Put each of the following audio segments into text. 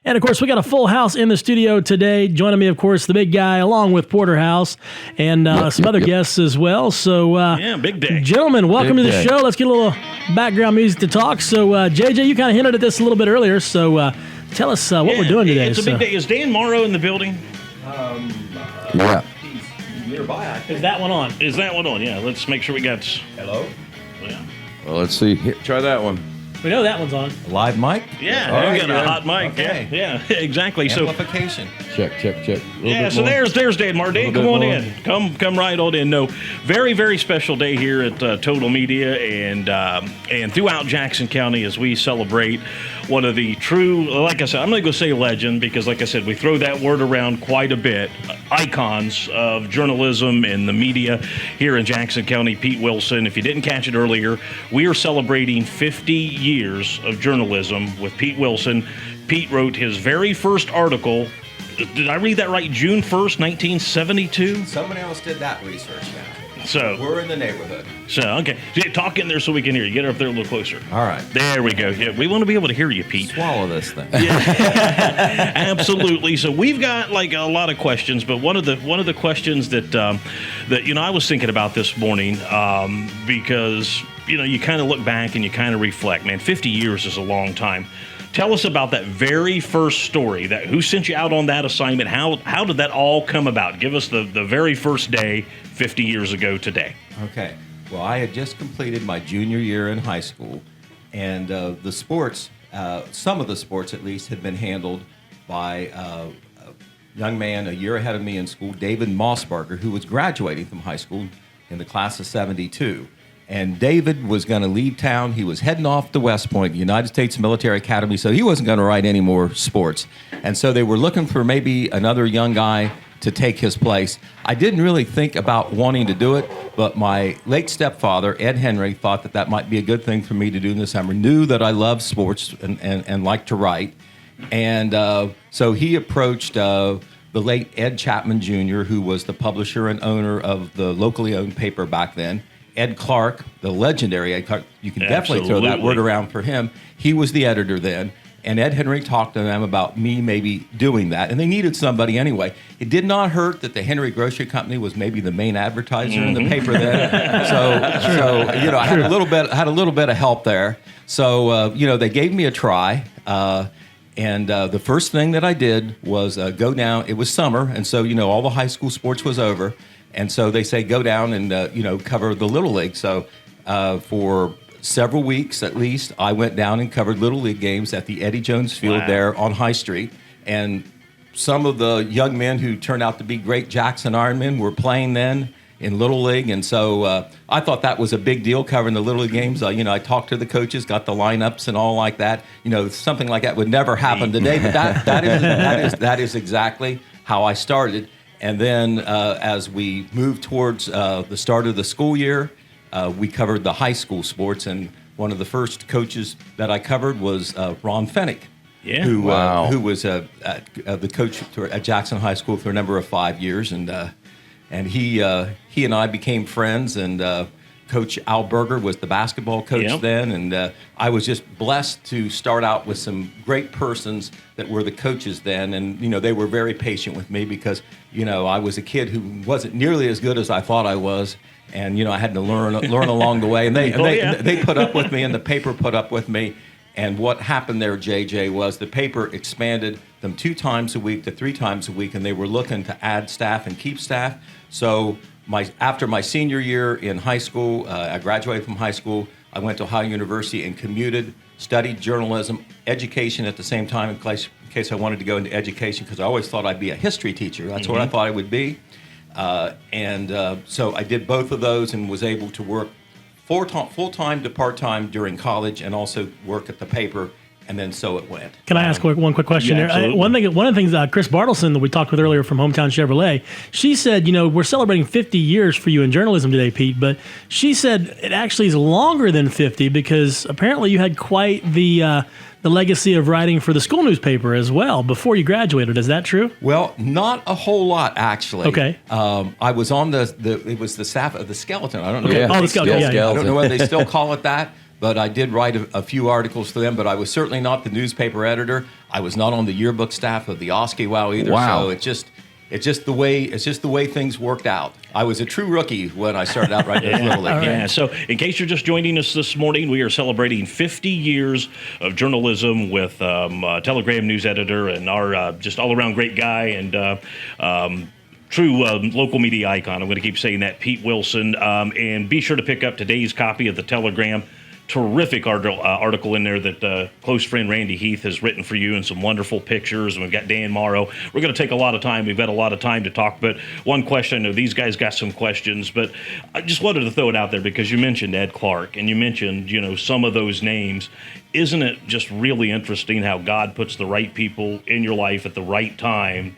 And, of course, we got a full house in the studio today. Joining me, of course, the big guy, along with Porterhouse, and some other guests as well. So, big day. Gentlemen, welcome Big to the day. show. Let's get a little background music to talk. So, JJ, you kind of hinted at this a little bit earlier. So, tell us what we're doing today. It's a big day. Is Dan Morrow in the building? Yeah. He's nearby. Is that one on? Is that one on? Yeah, let's make sure we got... Hello? Yeah, Well, let's see. Here, try that one. We know that one's on. Live mic? yeah, All we right, got a good. hot mic. Okay. Yeah, exactly. So... Amplification. Check. A little Yeah, bit so more. there's Dan Morrow. Dan, Little come bit on more. in. Come right on in. No, very, very special day here at Total Media and throughout Jackson County as we celebrate one of the true, like I said, I'm not going to say legend because, like I said, we throw that word around quite a bit. Icons of journalism and the media here in Jackson County, Pete Wilson. If you didn't catch it earlier, we are celebrating 50 years of journalism with Pete Wilson. Pete wrote his very first article. Did I read that right? June 1st, 1972? Somebody else did that research now. So, We're in the neighborhood. okay. Talk in there so we can hear you. Get up there a little closer. All right. There we go. Yeah, we want to be able to hear you, Pete. Swallow this thing. Absolutely. So we've got like a lot of questions, but one of the questions that I was thinking about this morning because you kind of look back and you kind of reflect. Man, 50 years is a long time. Tell us about that very first story. Who sent you out on that assignment? How did that all come about? Give us the very first day 50 years ago today. Okay. Well, I had just completed my junior year in high school, and the sports, some of the sports at least, had been handled by a young man a year ahead of me in school, David Mossberger, who was graduating from high school in the class of 72. And David was going to leave town. He was heading off to West Point, the United States Military Academy, so he wasn't going to write any more sports. And so they were looking for maybe another young guy to take his place. I didn't really think about wanting to do it, but my late stepfather, Ed Henry, thought that might be a good thing for me to do in the summer, knew that I loved sports and liked to write. And so he approached the late Ed Chapman Jr., who was the publisher and owner of the locally owned paper back then. Ed Clark, the legendary Ed Clark, you can definitely throw that word around for him. He was the editor then. And Ed Henry talked to them about me maybe doing that. And they needed somebody anyway. It did not hurt that the Henry Grocery Company was maybe the main advertiser in the paper then. So I had a little bit of help there. So, they gave me a try. And the first thing that I did was go down. It was summer, and so all the high school sports was over, and so they say go down and cover the Little League. So for several weeks at least, I went down and covered Little League games at the Eddie Jones Field there on High Street, and some of the young men who turned out to be great Jackson Ironmen were playing then in Little League, and so I thought that was a big deal covering the Little League games. I talked to the coaches, got the lineups and all like that. Something like that would never happen today, but that is exactly how I started. And then as we moved towards the start of the school year, we covered the high school sports, and one of the first coaches that I covered was Ron Fennick. Yeah. Who Wow. was the coach at Jackson High School for a number of 5 years, and he and I became friends, and Coach Al Berger was the basketball coach then, and I was just blessed to start out with some great persons that were the coaches then, and they were very patient with me because I was a kid who wasn't nearly as good as I thought I was, and I had to learn along the way, and they put up with me, and the paper put up with me. And what happened there, JJ, was the paper expanded them 2 times a week to 3 times a week, and they were looking to add staff and keep staff. So after my senior year in high school, I graduated from high school. I went to Ohio University and commuted, studied journalism, education at the same time in case I wanted to go into education, because I always thought I'd be a history teacher. That's what I thought I would be. So I did both of those and was able to work full-time to part-time during college, and also work at the paper, and then so it went. Can I ask one quick question Yeah, there? absolutely. One of the things, Chris Bartleson, that we talked with earlier from Hometown Chevrolet, she said, we're celebrating 50 years for you in journalism today, Pete, but she said it actually is longer than 50 because apparently you had quite the legacy of writing for the school newspaper as well before you graduated. Is that true? Well, not a whole lot, actually. Okay. I was on it was the staff of the Skeleton. I don't know. Okay. Oh, the Skeleton, yeah. I don't know whether they still call it that, but I did write a few articles for them. But I was certainly not the newspaper editor. I was not on the yearbook staff of the Oskewow either. Wow. So it's just the way things worked out. I was a true rookie when I started out writing those Little League Yeah, games. so in case you're just joining us this morning, we are celebrating 50 years of journalism with Telegram news editor and our just all-around great guy and true local media icon. I'm going to keep saying that, Pete Wilson. And be sure to pick up today's copy of the Telegram. Terrific article in there that close friend Randy Heath has written for you, and some wonderful pictures. And we've got Dan Morrow. We're going to take a lot of time. We've got a lot of time to talk. But one question, I know these guys got some questions, but I just wanted to throw it out there because you mentioned Ed Clark and you mentioned, some of those names. Isn't it just really interesting how God puts the right people in your life at the right time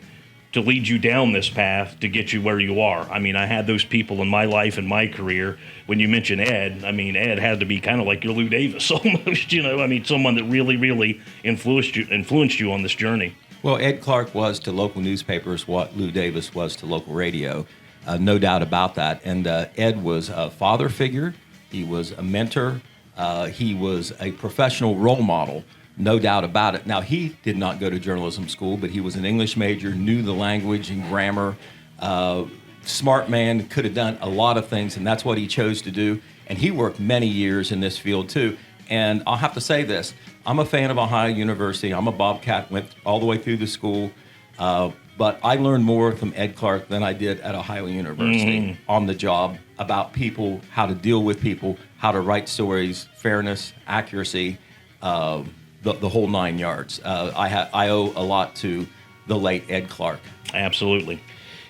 to lead you down this path to get you where you are? I mean, I had those people in my life and my career. When you mention Ed, I mean, Ed had to be kind of like your Lou Davis almost, I mean, someone that really, really influenced you on this journey. Well, Ed Clark was to local newspapers what Lou Davis was to local radio. No doubt about that. And Ed was a father figure. He was a mentor. He was a professional role model. No doubt about it. Now, he did not go to journalism school, but he was an English major, knew the language and grammar. Smart man, could have done a lot of things, and that's what he chose to do. And he worked many years in this field, too. And I'll have to say this. I'm a fan of Ohio University. I'm a Bobcat, went all the way through the school. But I learned more from Ed Clark than I did at Ohio University on the job about people, how to deal with people, how to write stories, fairness, accuracy, the whole 9 yards. I owe a lot to the late Ed Clark. Absolutely.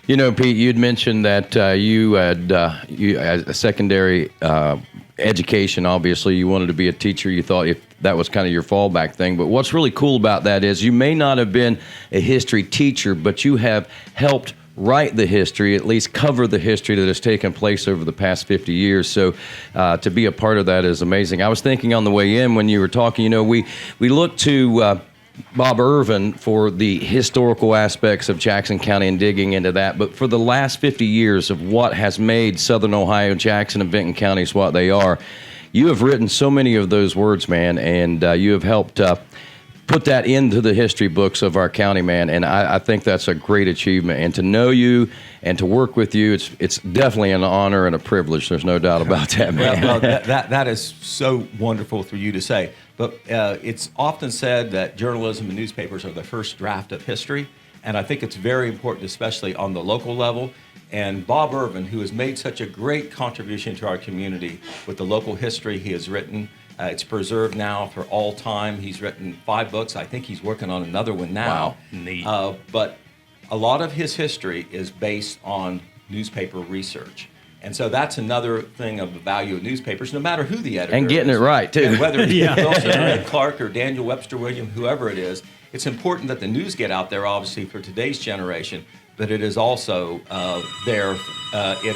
Pete, you'd mentioned that you had a secondary education. Obviously, you wanted to be a teacher. You thought if that was kind of your fallback thing. But what's really cool about that is you may not have been a history teacher, but you have helped write the history, at least cover the history that has taken place over the past 50 years. So to be a part of that is amazing. I was thinking on the way in when you were talking, we look to Bob Irvin for the historical aspects of Jackson County and digging into that. But for the last 50 years of what has made Southern Ohio, Jackson, and Benton counties what they are, you have written so many of those words, man, and you have helped put that into the history books of our county, man, and I think that's a great achievement. And to know you and to work with you, it's definitely an honor and a privilege. There's no doubt about that, man. Well, that is so wonderful for you to say. But it's often said that journalism and newspapers are the first draft of history, and I think it's very important, especially on the local level. And Bob Irvin, who has made such a great contribution to our community with the local history he has written, it's preserved now for all time. He's written 5 books. I think he's working on another one now. Wow, neat. But a lot of his history is based on newspaper research. And so that's another thing of the value of newspapers, no matter who the editor is. And getting it right, too. And whether it's Wilson or Ed Clark or Daniel Webster Williams, whoever it is, it's important that the news get out there, obviously, for today's generation. But it is also there. It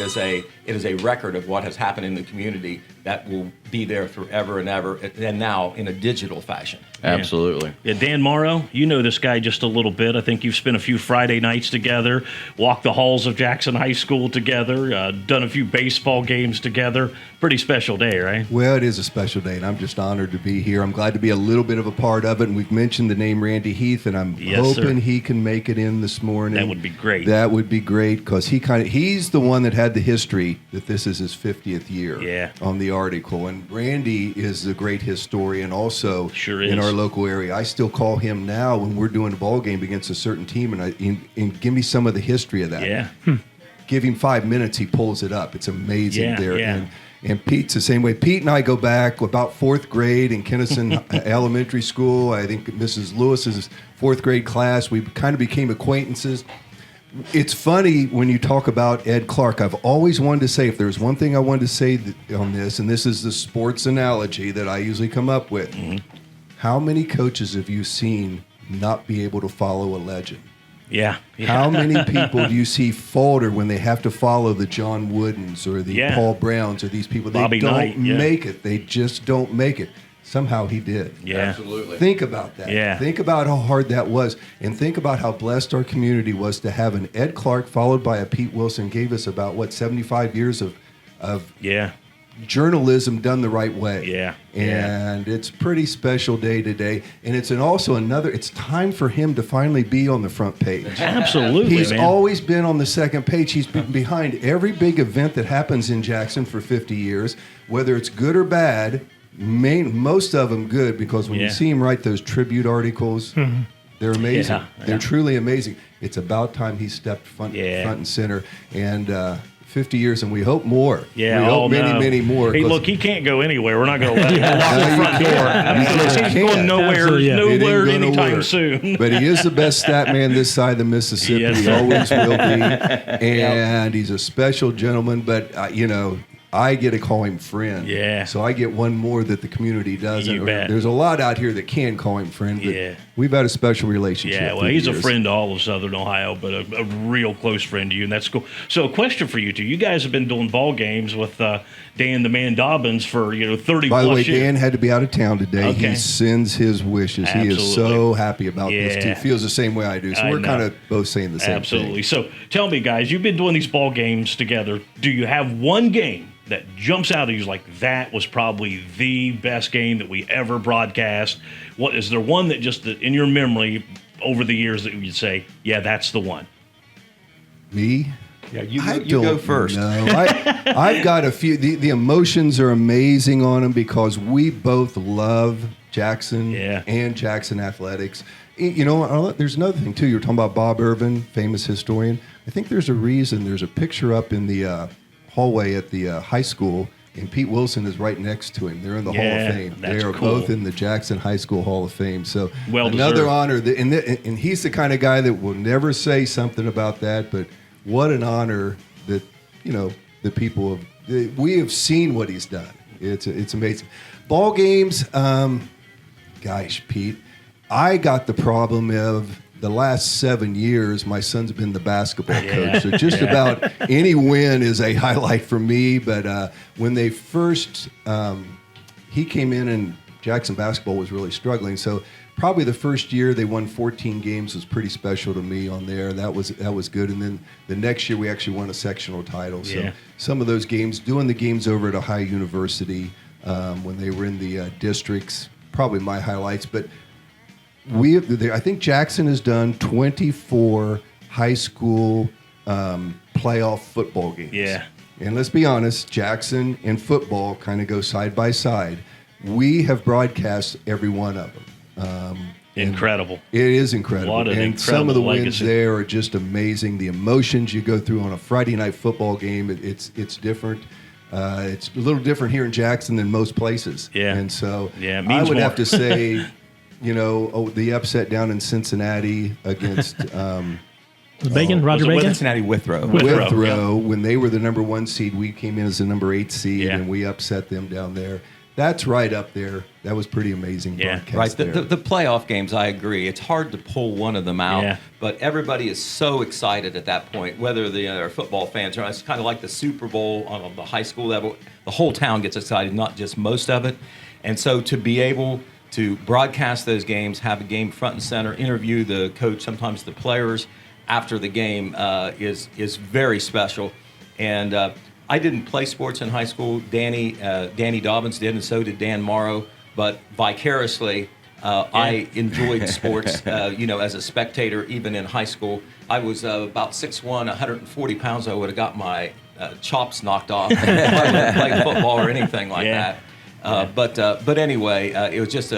is a record of what has happened in the community that will be there forever and ever, and now in a digital fashion. Absolutely. Yeah, Dan Morrow, you know this guy just a little bit. I think you've spent a few Friday nights together, walked the halls of Jackson High School together, done a few baseball games together. Pretty special day, right? Well, it is a special day, and I'm just honored to be here. I'm glad to be a little bit of a part of it, and we've mentioned the name Randy Heath, and I'm hoping he can make it in this morning. That would be great. That would be great, because he's the one that had the history that this is his 50th year on the article. And Randy is a great historian also in our local area. I still call him now when we're doing a ball game against a certain team, and give me some of the history of that. Yeah. Give him 5 minutes, he pulls it up. It's amazing there. Yeah. And Pete's the same way. Pete and I go back about 4th grade in Kinnison Elementary School. I think Mrs. Lewis's 4th grade class. We kind of became acquaintances. It's funny when you talk about Ed Clark. I've always wanted to say, if there's one thing I wanted to say on this, and this is the sports analogy that I usually come up with. Mm-hmm. How many coaches have you seen not be able to follow a legend? Yeah. How many people do you see falter when they have to follow the John Woodens or the Paul Browns or these people? They Bobby don't Knight, make it. They just don't make it. Somehow he did. Yeah. Absolutely. Think about that. Yeah. Think about how hard that was. And think about how blessed our community was to have an Ed Clark followed by a Pete Wilson gave us about, 75 years of journalism done the right way. Yeah. And it's a pretty special day today. And it's it's time for him to finally be on the front page. Absolutely, He's man. always been on the second page. He's been behind every big event that happens in Jackson for 50 years, whether it's good or bad. Most of them good, because when you Yeah. see him write those tribute articles, they're amazing. Yeah, They're truly amazing. It's about time he stepped front and center. And 50 years, and we hope more. Yeah, we hope many more. Hey, 'cause- look, he can't go anywhere. We're not going to let him lock the No, you front door. can't. He's You going can't. nowhere, Absolutely, yeah. It ain't nowhere gonna anytime work. soon. But he is the best stat man this side of the Mississippi. Yes, He sir. always will be. And he's a special gentleman. But, I get to call him friend. Yeah. So I get one more that the community doesn't. You bet. There's a lot out here that can call him friend. But Yeah. we've had a special relationship. Yeah, well, through the he's a years. friend to all of Southern Ohio, but a real close friend to you, and that's cool. So, a question for you two: you guys have been doing ball games with Dan the Man Dobbins for 30 By the way, plus years. Dan had to be out of town today. Okay. He sends his wishes. He is so Absolutely. happy about this too. Yeah. Feels the same way I do. So I we're know. kind of both saying the same Absolutely. thing. So, tell me, guys, you've been doing these ball games together. Do you have one game that jumps out at you like that was probably the best game that we ever broadcast? What is there one that just in your memory over the years that you'd say, yeah, that's the one? Me? Yeah, you I go don't first. know. I've got a few. The emotions are amazing on them because we both love Jackson Yeah. and Jackson athletics. There's another thing too. You're talking about Bob Irvin, famous historian. I think there's a reason. There's a picture up in the hallway at the high school, and Pete Wilson is right next to him. They're in the Hall Yeah, of Fame. that's They are cool. both in the Jackson High School Hall of Fame. So Well another deserved. honor. And he's the kind of guy that will never say something about that, but what an honor that the people have. We have seen what he's done. It's amazing. Ball games, gosh, Pete, I got the problem of the last 7 years. My son's been the basketball coach, so just about any win is a highlight for me. But when they first he came in and Jackson basketball was really struggling, so. Probably the first year they won 14 games was pretty special to me on there. That was good. And then the next year we actually won a sectional title. So Yeah. some of those games, doing the games over at Ohio University when they were in the districts, probably my highlights. But I think Jackson has done 24 high school playoff football games. Yeah. And let's be honest, Jackson and football kind of go side by side. We have broadcast every one of them. And Incredible. it is incredible. What an And some of the incredible wins legacy. there are just amazing. The emotions you go through on a Friday night football game, it's different. It's a little different here in Jackson than most places. Yeah. And so Yeah, it I means would more. have to say, the upset down in Cincinnati against Bacon, Roger was it Bacon. Cincinnati Withrow. Withrow, when they were the number 1 seed. We came in as the number 8 seed, Yeah. and we upset them down there. That's right up there. That was pretty amazing Yeah. broadcast Right, there. the playoff games, I agree. It's hard to pull one of them out, Yeah. but everybody is so excited at that point, whether they're football fans or not. It's kind of like the Super Bowl on the high school level. The whole town gets excited, not just most of it. And so to be able to broadcast those games, have a game front and center, interview the coach, sometimes the players after the game is very special. And I didn't play sports in high school. Danny Dobbins did, and so did Dan Morrow. But vicariously, I enjoyed sports, as a spectator, even in high school. I was about 6'1", 140 pounds. I would have got my chops knocked off if I would have played football or anything like Yeah. that. But anyway, it was just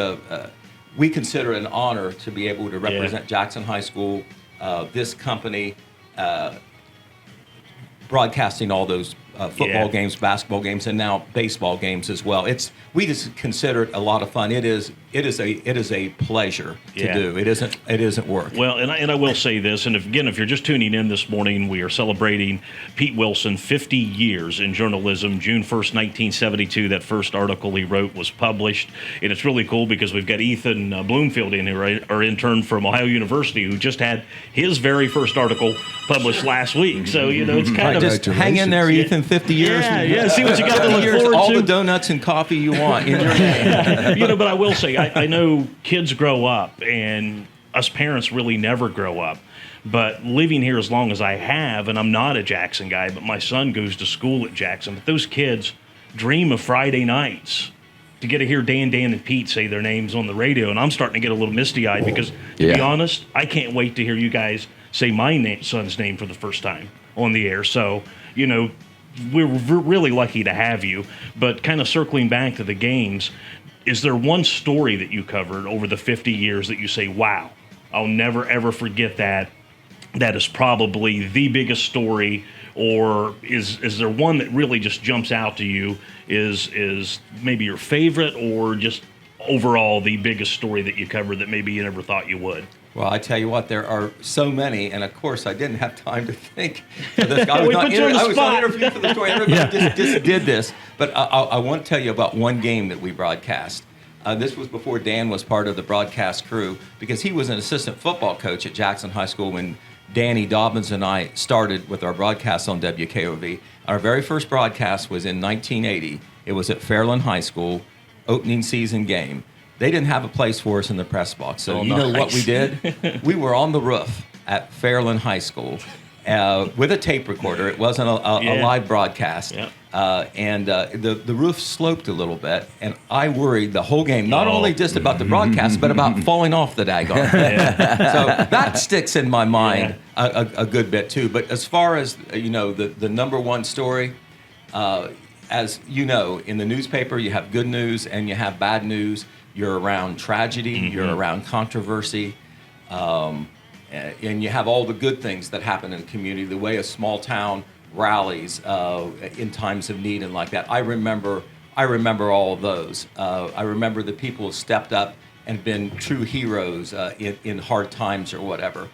we consider it an honor to be able to represent Jackson High School, this company, broadcasting all those football Yeah. games, basketball games, and now baseball games as well. We just consider it a lot of fun. It is a pleasure to Yeah. do. It isn't work. Well, and I will say this, and if you're just tuning in this morning, we are celebrating Pete Wilson 50 years in journalism. June 1st, 1972, that first article he wrote was published, and it's really cool because we've got Ethan Bloomfield in here, our intern from Ohio University, who just had his very first artical published last week. So it's kind of Just hang in there, Ethan. 50 years. Yeah, see what you got to 50 look years, forward all to. the donuts and coffee you want in your name. But I will say, I know kids grow up, and us parents really never grow up. But living here as long as I have, and I'm not a Jackson guy, but my son goes to school at Jackson. But those kids dream of Friday nights to get to hear Dan, and Pete say their names on the radio, and I'm starting to get a little misty-eyed because, to be honest, I can't wait to hear you guys say my son's name for the first time on the air. So, you know, we're really lucky to have you. But kind of circling back to the games, is there one story that you covered over the 50 years that you say, wow, I'll never, ever forget that? That is probably the biggest story, or is there one that really just jumps out to you is maybe your favorite, or just overall the biggest story that you covered that maybe you never thought you would? Well, I tell you what, there are so many, and of course, I didn't have time to think for this. I We was not put you on the I was spot. not interviewed for the story. Everybody just did this. But I want to tell you about one game that we broadcast. This was before Dan was part of the broadcast crew, because he was an assistant football coach at Jackson High School when Danny Dobbins and I started with our broadcast on WKOV. Our very first broadcast was in 1980. It was at Fairland High School, opening season game. They didn't have a place for us in the press box. So you know what we did? We were on the roof at Fairland High School with a tape recorder. It wasn't a live broadcast. Yep. And the roof sloped a little bit, and I worried the whole game, not only just about the broadcast, but about falling off the daggone thing. So that sticks in my mind a good bit too. But as far as, you know, the number one story, as you know, in the newspaper, you have good news and you have bad news. You're around tragedy, you're around controversy, and you have all the good things that happen in the community, the way a small town rallies in times of need and like that. I remember all of those. I remember the people who stepped up and been true heroes in hard times or whatever.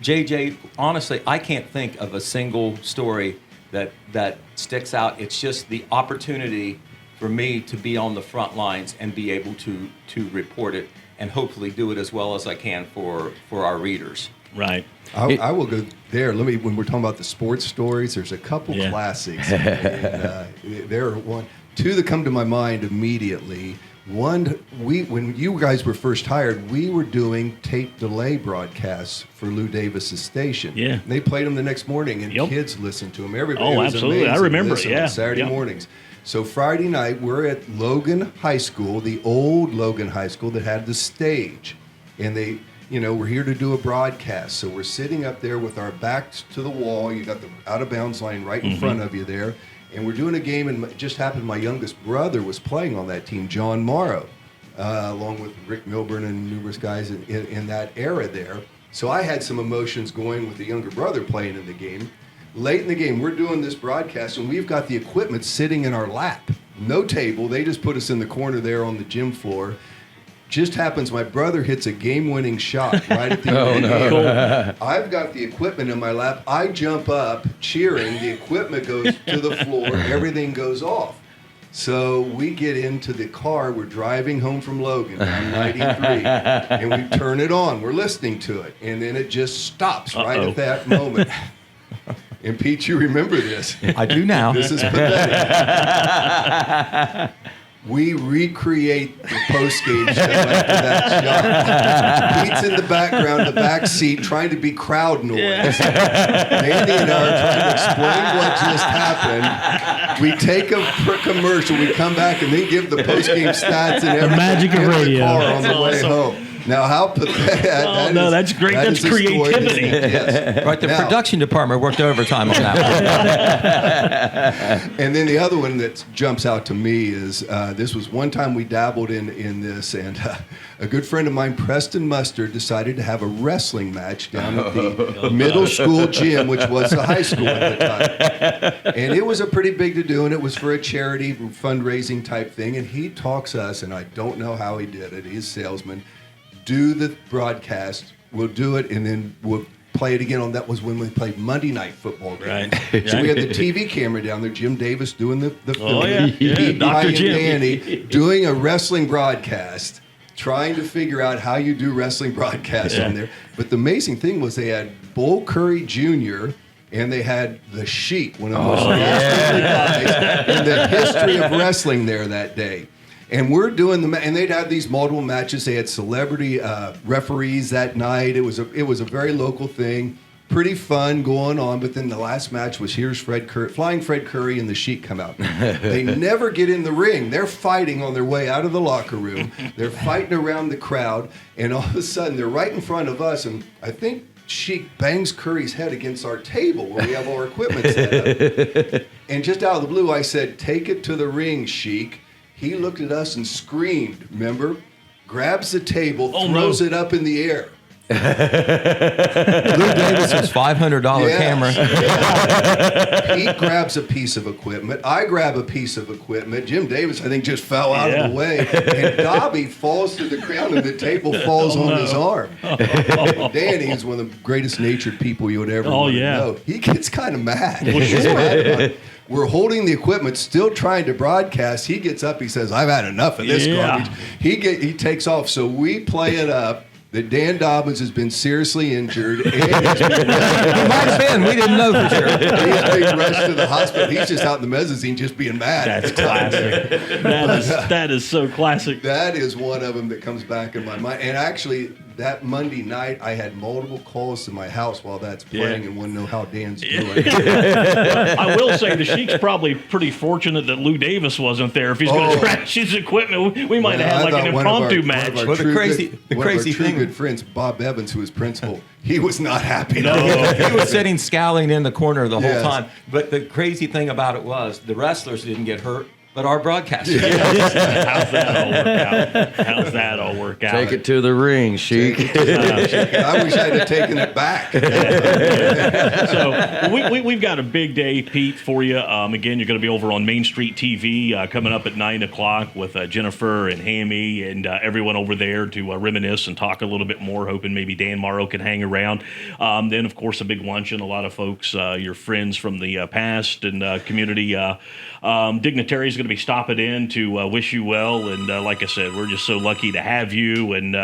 JJ, honestly, I can't think of a single story that sticks out. It's just the opportunity for me to be on the front lines and be able to report it and hopefully do it as well as I can for our readers. Right. I will go there. When we're talking about the sports stories, there's a couple classics. And, there are two that come to my mind immediately. One, when you guys were first hired, we were doing tape delay broadcasts for Lou Davis's station. Yeah. And they played them the next morning, and kids listened to them. Everybody was absolutely. amazing. I remember it, Listen yeah. on Saturday mornings. So Friday night, we're at Logan High School, the old Logan High School that had the stage. And they, you know, we're here to do a broadcast. So we're sitting up there with our backs to the wall. You got the out-of-bounds line right in front of you there. And we're doing a game, and it just happened my youngest brother was playing on that team, John Morrow, along with Rick Milburn and numerous guys in that era there. So I had some emotions going with the younger brother playing in the game. Late in the game, we're doing this broadcast, and we've got the equipment sitting in our lap. No table. They just put us in the corner there on the gym floor. Just happens my brother hits a game-winning shot right at the end of the game. I've got the equipment in my lap. I jump up, cheering. The equipment goes to the floor. Everything goes off. So we get into the car. We're driving home from Logan on 93, and we turn it on. We're listening to it, and then it just stops right at that moment. And Pete, you remember this. I do now. This is pathetic. We recreate the post-game show after that shot. Pete's in the background, the back seat, trying to be crowd noise. Andy and I are trying to explain what just happened. We take a commercial, we come back, and then give the post-game stats and everything. magic of in the radio. car on the That's way awesome. home. Now, how pathetic. That's great. That's is a story creativity. yes. Right, the Now- production department worked overtime on that one. And then the other one that jumps out to me is this was one time we dabbled in this, and a good friend of mine, Preston Mustard, decided to have a wrestling match down at the middle school gym, which was the high school at the time. And it was a pretty big to do, and it was for a charity fundraising type thing. And he talks us, and I don't know how he did it. He's a salesman. Do the broadcast. We'll do it, and then we'll play it again. On that was when we played Monday Night Football games. Right. So we had the TV camera down there. Jim Davis doing the film. yeah. Pete, Dr. I, and Jim. Danny doing a wrestling broadcast, trying to figure out how you do wrestling broadcasts on there. But the amazing thing was they had Bull Curry Jr. and they had the Sheik, one of the most dastardly guys in the history of wrestling there that day. And we're doing and they'd have these multiple matches. They had celebrity referees that night. It was a very local thing. pretty fun going on. But then the last match was here's Fred Curry, Flying Fred Curry and the Sheik come out. They never get in the ring. They're fighting on their way out of the locker room. They're fighting around the crowd, and all of a sudden they're right in front of us. And I think Sheik bangs Curry's head against our table where we have all our equipment set up. And just out of the blue, I said, "Take it to the ring, Sheik." He looked at us and screamed, remember? Grabs the table, throws it up in the air. Lou Davis's $500 camera. Pete grabs a piece of equipment. I grab a piece of equipment. Jim Davis, I think, just fell out of the way. And Dobby falls to the ground and the table falls on his arm. Danny is one of the greatest natured people you would ever want to know. He gets kind of mad. He's mad about it. We're holding the equipment, still trying to broadcast. He gets up. He says, "I've had enough of this garbage." He takes off. So we play it up that Dan Dobbins has been seriously injured. And He might have been. We didn't know for sure. he's being rushed to the hospital. He's just out in the mezzanine just being mad. That's classic. That is so classic. That is one of them that comes back in my mind. And actually, that Monday night, I had multiple calls to my house while that's playing and want to know how Dan's doing. I will say the Sheik's probably pretty fortunate that Lou Davis wasn't there. If he's going to crash his equipment, we might have had like an impromptu match. Well, the crazy thing, good friends, Bob Evans, who was principal, he was not happy. No. he was sitting scowling in the corner the whole Yes. time. But the crazy thing about it was the wrestlers didn't get hurt, but our broadcasters. How's that all work out? Take it to the ring, Sheik. I wish I'd have taken it back. So we've got a big day, Pete, for you. Again, you're going to be over on Main Street TV coming up at 9 o'clock with Jennifer and Hammy and everyone over there to reminisce and talk a little bit more, hoping maybe Dan Morrow can hang around. Then, of course, a big luncheon. A lot of folks, your friends from the past and community dignitaries going to be stopping in to wish you well. And like I said, we're just so lucky to have you. And,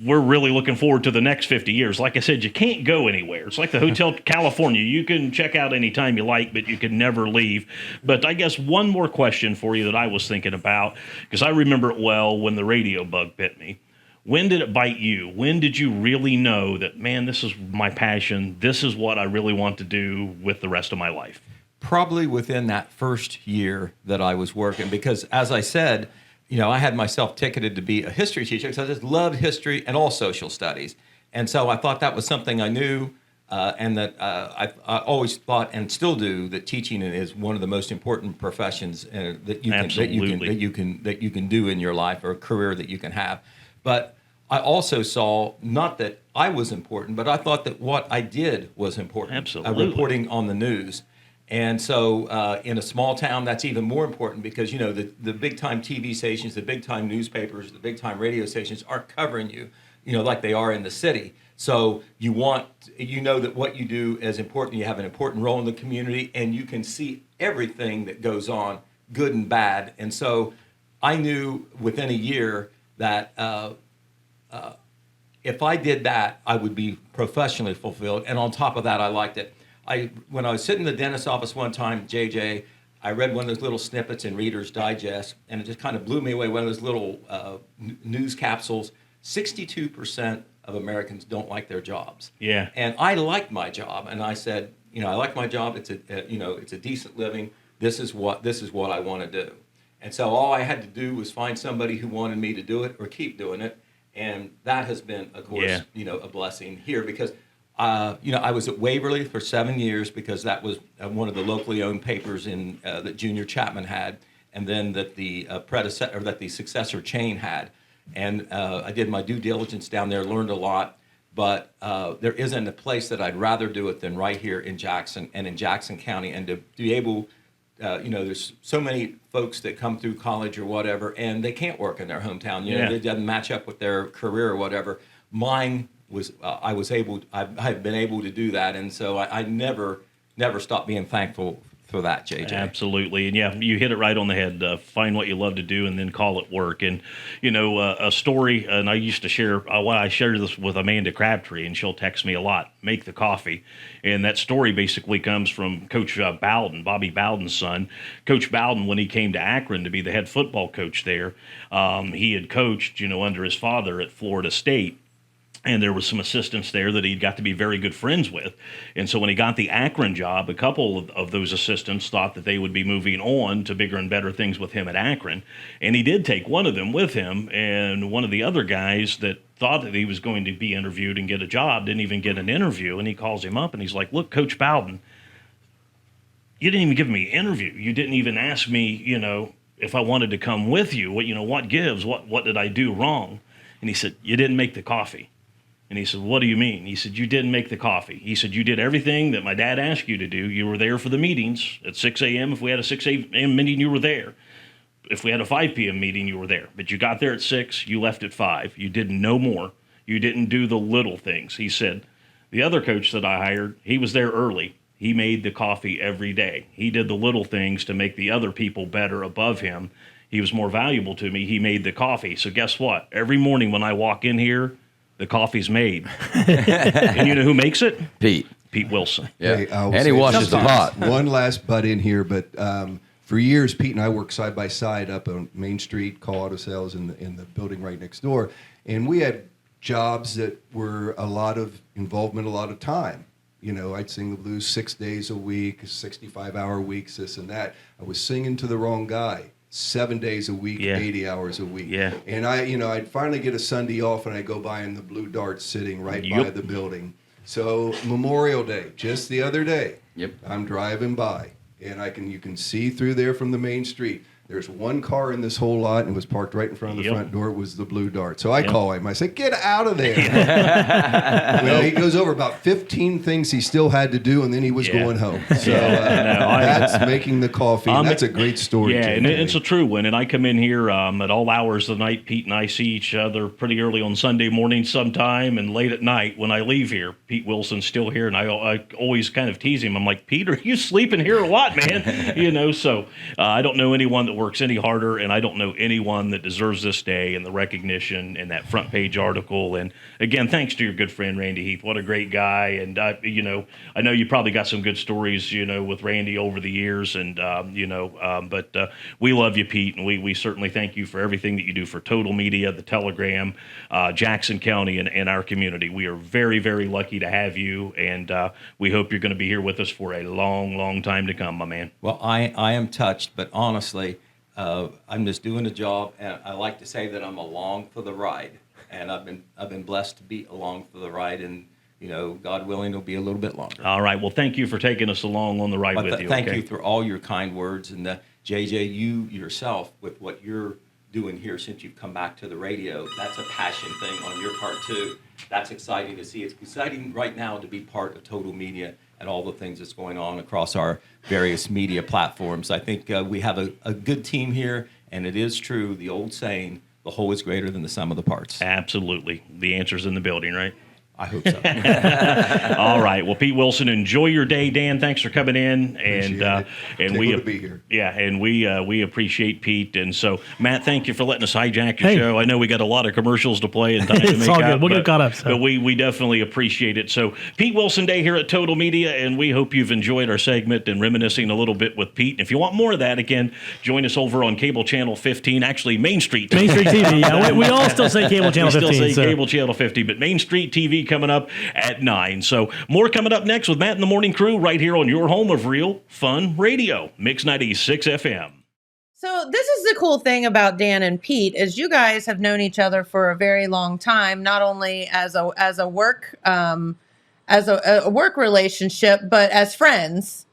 we're really looking forward to the next 50 years. Like I said, you can't go anywhere. It's like the Hotel California. You can check out anytime you like, but you can never leave. But I guess one more question for you that I was thinking about, because I remember it well when the radio bug bit me. When did it bite you? When did you really know that, man, this is my passion. This is what I really want to do with the rest of my life? Probably within that first year that I was working, because as I said, I had myself ticketed to be a history teacher because I just loved history and all social studies. And so I thought that was something I knew, and that I always thought and still do that teaching is one of the most important professions that you can do in your life, or a career that you can have. But I also saw not that I was important, but I thought that what I did was important. Absolutely. Reporting on the news. And so in a small town, that's even more important because, the big-time TV stations, the big-time newspapers, the big-time radio stations aren't covering you, like they are in the city. So you know that what you do is important. You have an important role in the community, and you can see everything that goes on, good and bad. And so I knew within a year that if I did that, I would be professionally fulfilled. And on top of that, I liked it. When I was sitting in the dentist's office one time, JJ, I read one of those little snippets in Reader's Digest, and it just kind of blew me away. One of those little news capsules. 62% of Americans don't like their jobs. Yeah. And I liked my job, and I said, I like my job. It's a decent living. This is what I want to do. And so all I had to do was find somebody who wanted me to do it or keep doing it, and that has been, of course, a blessing here because. I was at Waverly for 7 years because that was one of the locally owned papers that Junior Chapman had, and then that the successor Chain had. And I did my due diligence down there, learned a lot, but there isn't a place that I'd rather do it than right here in Jackson and in Jackson County, and to be able. There's so many folks that come through college or whatever, and they can't work in their hometown. It doesn't match up with their career or whatever. Mine was I've been able to do that, and so I never stopped being thankful for that, JJ. Absolutely. And yeah, you hit it right on the head. Find what you love to do and then call it work. And, a story, and I used to share, I share this with Amanda Crabtree, and she'll text me a lot, make the coffee. And that story basically comes from Coach Bowden, Bobby Bowden's son. Coach Bowden, when he came to Akron to be the head football coach there, he had coached, under his father at Florida State. and there was some assistants there that he got to be very good friends with. And so when he got the Akron job, a couple of those assistants thought that they would be moving on to bigger and better things with him at Akron. And he did take one of them with him. And one of the other guys that thought that he was going to be interviewed and get a job didn't even get an interview. And he calls him up and he's like, look, Coach Bowden, you didn't even give me an interview. You didn't even ask me, you know, if I wanted to come with you. What, you know, what gives? What did I do wrong? And he said, you didn't make the coffee. And he said, what do you mean? He said, you didn't make the coffee. He said, you did everything that my dad asked you to do. You were there for the meetings at 6 a.m. If we had a 6 a.m. meeting, you were there. If we had a 5 p.m. meeting, you were there. But you got there at 6, you left at 5. You did no more. You didn't do the little things. He said, the other coach that I hired, he was there early. He made the coffee every day. He did the little things to make the other people better above him. He was more valuable to me. He made the coffee. So guess what? Every morning when I walk in here, the coffee's made. And you know who makes it? Pete. Pete Wilson. Yeah. Hey, I will And he say washes the pot. One last butt in here, but for years, Pete and I worked side by side up on Main Street, Call Auto Sales in the building right next door, and we had jobs that were a lot of involvement, a lot of time. You know, I'd sing the blues 6 days a week, 65-hour weeks, this and that. I was singing to the wrong guy. 7 days a week, Yeah. 80 hours a week. Yeah. And I'd finally get a Sunday off and I go by and the Blue Dart's sitting right by Yep. the building. So Memorial Day, just the other day, Yep. I'm driving by and you can see through there from the main street. There's one car in this whole lot and it was parked right in front of the Yep. front door. It was the Blue Dart. So I Yep. call him. I say, get out of there. Well, he goes over about 15 things he still had to do, and then he was Yeah. going home. So that's making the coffee. And that's a great story. Yeah, too, and it's a Jimmy. true one. And I come in here at all hours of the night. Pete and I see each other pretty early on Sunday morning sometime, and late at night when I leave here. Pete Wilson's still here, and I always kind of tease him. I'm like, Pete, are you sleeping here or what, man? You know, so I don't know anyone that works any harder, and I don't know anyone that deserves this day and the recognition and that front page article. And again, thanks to your good friend Randy Heath. What a great guy. And you know, I know you probably got some good stories, you know, with Randy over the years. And but we love you, Pete, and we certainly thank you for everything that you do for Total Media, the Telegram, Jackson County, and our community. We are very, very lucky to have you, and we hope you're going to be here with us for a long, long time to come, my man. Well, I am touched, but honestly, I'm just doing a job, and I like to say that I'm along for the ride, and I've been blessed to be along for the ride, and you know, God willing, it'll be a little bit longer. All right. Well, thank you for taking us along on the ride But with you. thank okay? you for all your kind words, and JJ, you yourself with what you're doing here since you've come back to the radio. That's a passion thing on your part too. That's exciting to see. It's exciting right now to be part of Total Media and all the things that's going on across our various media platforms. I think we have a good team here, and it is true, the old saying, the whole is greater than the sum of the parts. Absolutely. The answer's in the building, right? I hope so. All right. Well, Pete Wilson, enjoy your day. Dan, thanks for coming in, and Tickled to be here. Yeah, and we appreciate Pete. And so, Matt, thank you for letting us hijack your Hey. show. I know we got a lot of commercials to play and time to It's make all good. up, We'll get but- caught up, so. But we definitely appreciate it. So, Pete Wilson Day here at Total Media, and we hope you've enjoyed our segment and reminiscing a little bit with Pete. And if you want more of that, again, join us over on Cable Channel 15, actually Main Street. Main Street TV. Yeah, we all still say Cable Channel We still 15. say so. Cable Channel 50, but Main Street TV coming up at 9. So more coming up next with Matt and the Morning Crew right here on your home of real fun radio, Mix 96 FM. So this is the cool thing about Dan and Pete is you guys have known each other for a very long time, not only as a work work relationship, but as friends.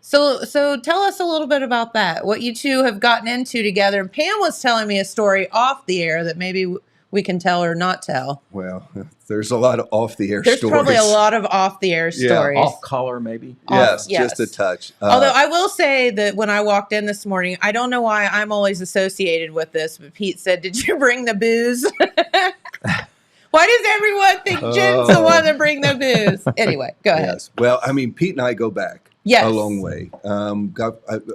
So tell us a little bit about that. What you two have gotten into together. And Pam was telling me a story off the air that maybe we can tell or not tell. Well, there's a lot of off the air There's stories. probably a lot of off the air Yeah, stories. Off color, maybe. Off- Yes, just a touch. Although I will say that when I walked in this morning, I don't know why I'm always associated with this, but Pete said, "Did you bring the booze?" Why does everyone think Jen's the one to bring the booze? Anyway, go ahead. Yes. Well, I mean, Pete and I go back Yes. a long way.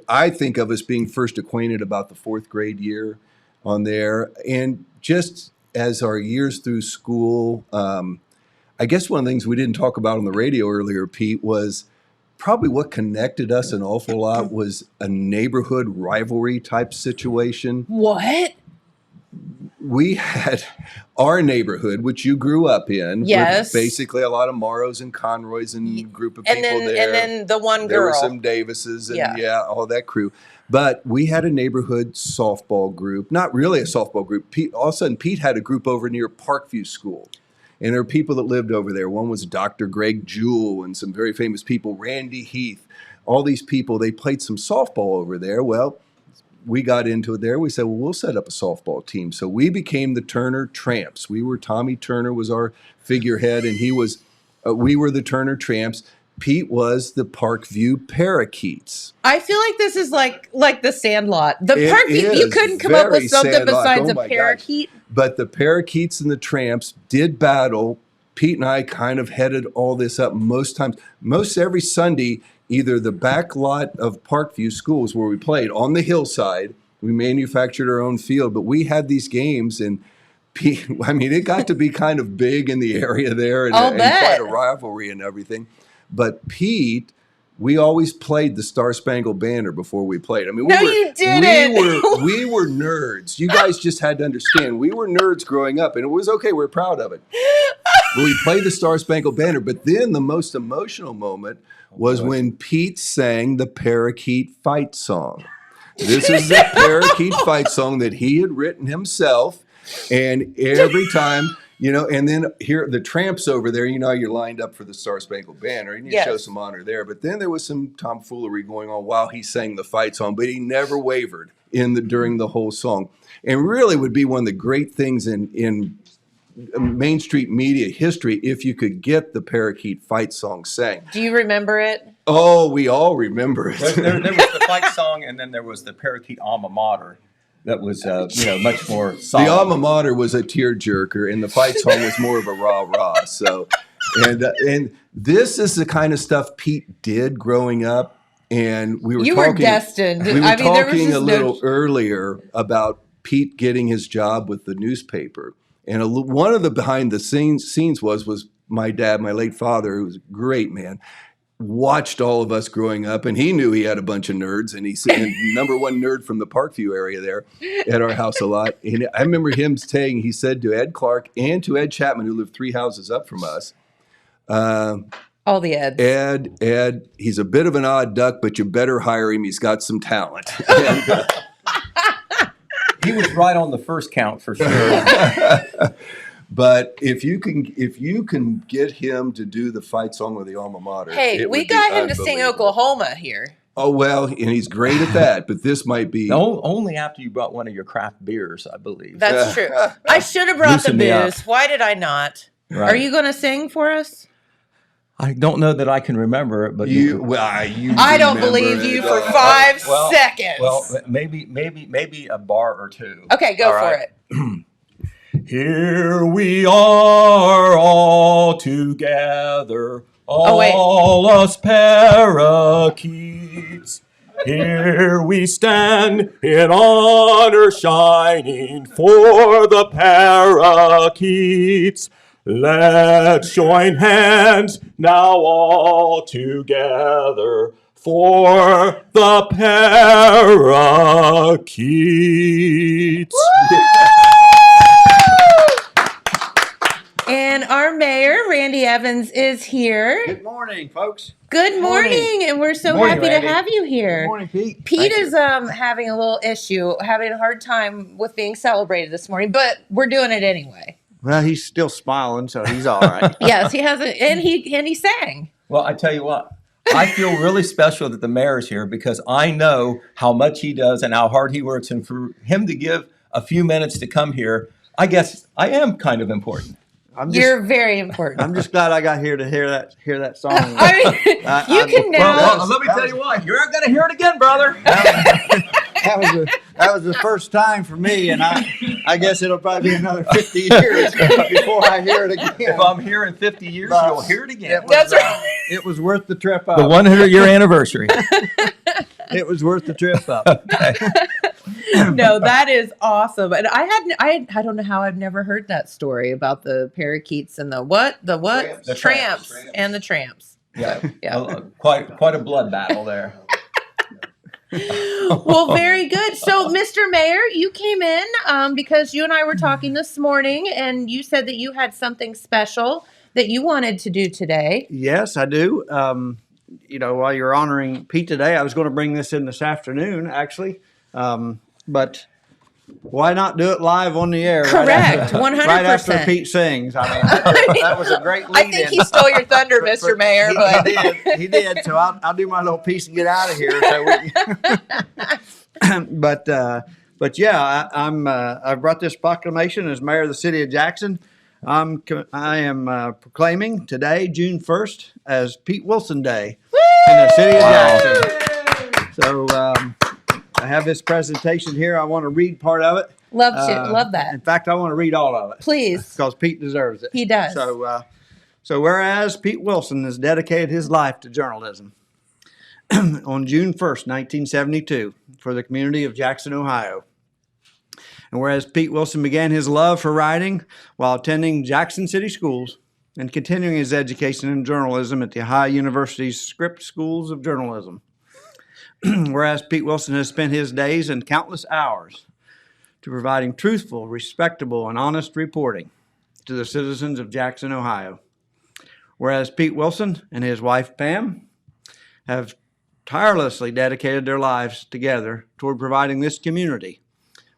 I think of us being first acquainted about the 4th grade year on there. And just as our years through school, I guess one of the things we didn't talk about on the radio earlier, Pete, was probably what connected us an awful lot was a neighborhood rivalry type situation. What? we had our neighborhood, which you grew up in. Yes. With basically a lot of Morrows and Conroys and group of And people then there. and then the one There were girl. some Davises and Yeah. all that crew. But we had a neighborhood softball group, not really a softball group. All of a sudden, Pete had a group over near Parkview School. And there were people that lived over there. One was Dr. Greg Jewell and some very famous people, Randy Heath. All these people, they played some softball over there. Well, we got into it there. We said, well, we'll set up a softball team. So we became the Turner Tramps. Tommy Turner was our figurehead, and we were the Turner Tramps. Pete was the Parkview Parakeets. I feel like this is like the Sandlot. The It Parkview. You is couldn't come up very with something Sandlot. besides Oh a my gosh. parakeet. But the Parakeets and the Tramps did battle. Pete and I kind of headed all this up most times. Most every Sunday, either the back lot of Parkview schools where we played on the hillside. We manufactured our own field, but we had these games, and Pete, I mean, it got to be kind of big in the area there, and, I'll and bet. quite a rivalry and everything. But Pete, we always played the Star Spangled Banner before we played. I mean, No, you didn't. We were nerds. You guys just had to understand. We were nerds growing up, and it was okay. We're proud of it. But we played the Star Spangled Banner. But then the most emotional moment was when Pete sang the Parakeet Fight Song. This is the Parakeet Fight Song that he had written himself. And every time, and then here, the Tramps over there, you're lined up for the Star Spangled Banner, and you Yes. show some honor there. But then there was some tomfoolery going on while he sang the fight song, but he never wavered during the whole song. And really would be one of the great things in Main Street media history if you could get the Parakeet Fight Song sang. Do you remember it? Oh, we all remember it. There was the fight song, and then there was the Parakeet Alma Mater. That was, much more solid. The alma mater was a tearjerker, and the fight song was more of a rah-rah. So, and this is the kind of stuff Pete did growing up. And we were You talking, were destined. We were I mean, there was talking just a no- little earlier about Pete getting his job with the newspaper. And one of the behind the scenes was my dad, my late father, who was a great man, watched all of us growing up, and he knew he had a bunch of nerds, and he said, number one nerd from the Parkview area there at our house a lot. And I remember him saying, he said to Ed Clark and to Ed Chapman, who lived 3 houses up from us, All the Eds. Ed, he's a bit of an odd duck, but you better hire him. He's got some talent. And, He was right on the first count for sure. but if you can get him to do the fight song with the alma mater, Hey, it we would be got him to sing unbelievable. Oklahoma here. Oh well, and he's great at that. But this might be. Only after you brought one of your craft beers, I believe. That's true. I should have brought Loosen the me up. booze. Why did I not? Right. Are you going to sing for us? I don't know that I can remember it, but You I don't remember believe it. you for 5 well, seconds. Well, maybe a bar or two. Okay, go All for right. it. Here we are all together, wait. all us parakeets. Here we stand in honor shining for the parakeets. Let's join hands now all together for the parakeets. And our mayor, Randy Evans, is here. Good morning, folks. Good morning, and we're so Morning, happy Randy. to have you here. Good morning, Pete. Pete is having a little issue, having a hard time with being celebrated this morning, but we're doing it anyway. Well, he's still smiling, so he's all right. Yes, he has it, and he sang. Well, I tell you what, I feel really special that the mayor's here because I know how much he does and how hard he works. And for him to give a few minutes to come here, I guess I am kind of important. You're very important. I'm just glad I got here to hear that song. I mean, you can now. Let me tell you what, you're going to hear it again, brother. That was the first time for me, and I guess it'll probably be another 50 years before I hear it again. If I'm here in 50 years, you'll hear it again. That's right. It was worth the trip up. The 100-year anniversary. It was worth the trip up. No, that is awesome. And I don't know how I've never heard that story about the parakeets and the what? The The tramps tramps. and the tramps. Yeah, Yeah. quite a blood battle there. Well, very good. So, Mr. Mayor, you came in because you and I were talking this morning, and you said that you had something special that you wanted to do today. Yes, I do. While you're honoring Pete today, I was going to bring this in this afternoon, actually. But why not do it live on the air? Correct, 100%. Right after Pete sings. I mean, that was a great lead-in. I think he stole your thunder, Mr. Mayor. He did. So I'll do my little piece and get out of here. But yeah, I brought this proclamation as mayor of the city of Jackson. I am proclaiming today, June 1st, as Pete Wilson Day in the city of Jackson. So I have this presentation here. I want to read part of it. Love that. In fact, I want to read all of it. Please. Because Pete deserves it. He does. So whereas Pete Wilson has dedicated his life to journalism on June 1st, 1972, for the community of Jackson, Ohio. And whereas Pete Wilson began his love for writing while attending Jackson City Schools and continuing his education in journalism at the Ohio University's Scripps Schools of Journalism. Whereas Pete Wilson has spent his days and countless hours to providing truthful, respectable, and honest reporting to the citizens of Jackson, Ohio. Whereas Pete Wilson and his wife Pam have tirelessly dedicated their lives together toward providing this community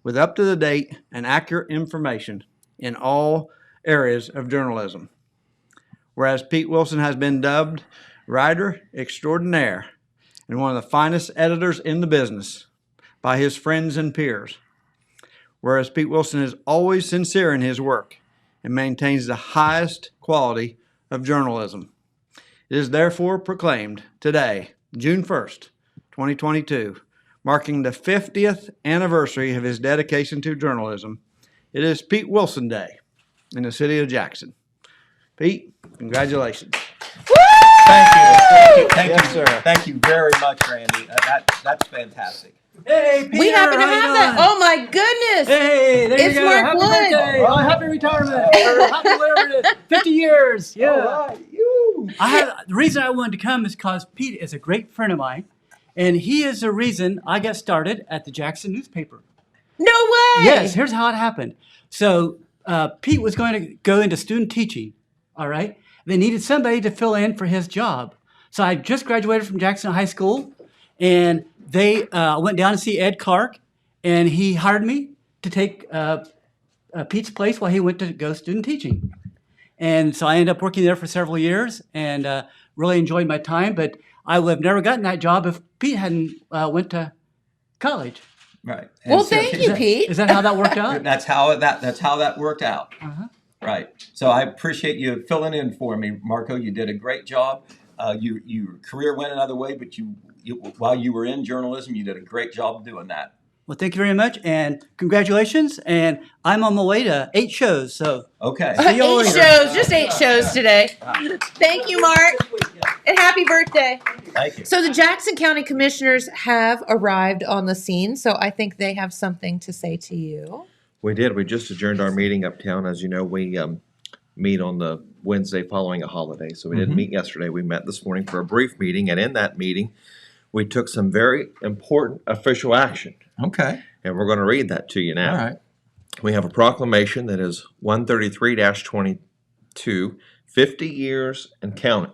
with up-to-the-date and accurate information in all areas of journalism. Whereas Pete Wilson has been dubbed writer extraordinaire and one of the finest editors in the business by his friends and peers. Whereas Pete Wilson is always sincere in his work and maintains the highest quality of journalism. It is therefore proclaimed today, June 1st, 2022, marking the 50th anniversary of his dedication to journalism. It is Pete Wilson Day in the city of Jackson. Pete, congratulations. Thank you, Yes, sir. Thank you very much, Randy. That's fantastic. Hey, Peter, We happen to how you have that. doing? Oh my goodness. Hey, there It's you go. Mark Happy Wood. birthday. Oh, happy retirement. Or happy whatever it is. 50 years. Yeah. All right, you. The reason I wanted to come is because Pete is a great friend of mine, and he is the reason I got started at the Jackson newspaper. No way. Yes, here's how it happened. So Pete was going to go into student teaching, all right? They needed somebody to fill in for his job. So I just graduated from Jackson High School, and they went down to see Ed Clark, and he hired me to take Pete's place while he went to go student teaching. And so I ended up working there for several years and really enjoyed my time, but I would have never gotten that job if Pete hadn't went to college. Right. Well, And so- thank you, Pete. Is that how that worked out? That's how that worked out. Uh-huh. Right. So I appreciate you filling in for me, Marco. You did a great job. Your career went another way, but you while you were in journalism, you did a great job doing that. Well, thank you very much, and congratulations. And I'm on my way to 8 shows, so Okay. See you 8 later. shows, just 8 shows today. Thank you, Mark, and happy birthday. Thank you. So the Jackson County Commissioners have arrived on the scene, so I think they have something to say to you. We did. We just adjourned our meeting uptown. As you know, we meet on the Wednesday following a holiday. So we didn't meet yesterday. We met this morning for a brief meeting. And in that meeting, we took some very important official action. Okay. And we're going to read that to you now. All right. We have a proclamation that is 133-22, 50 years and counting.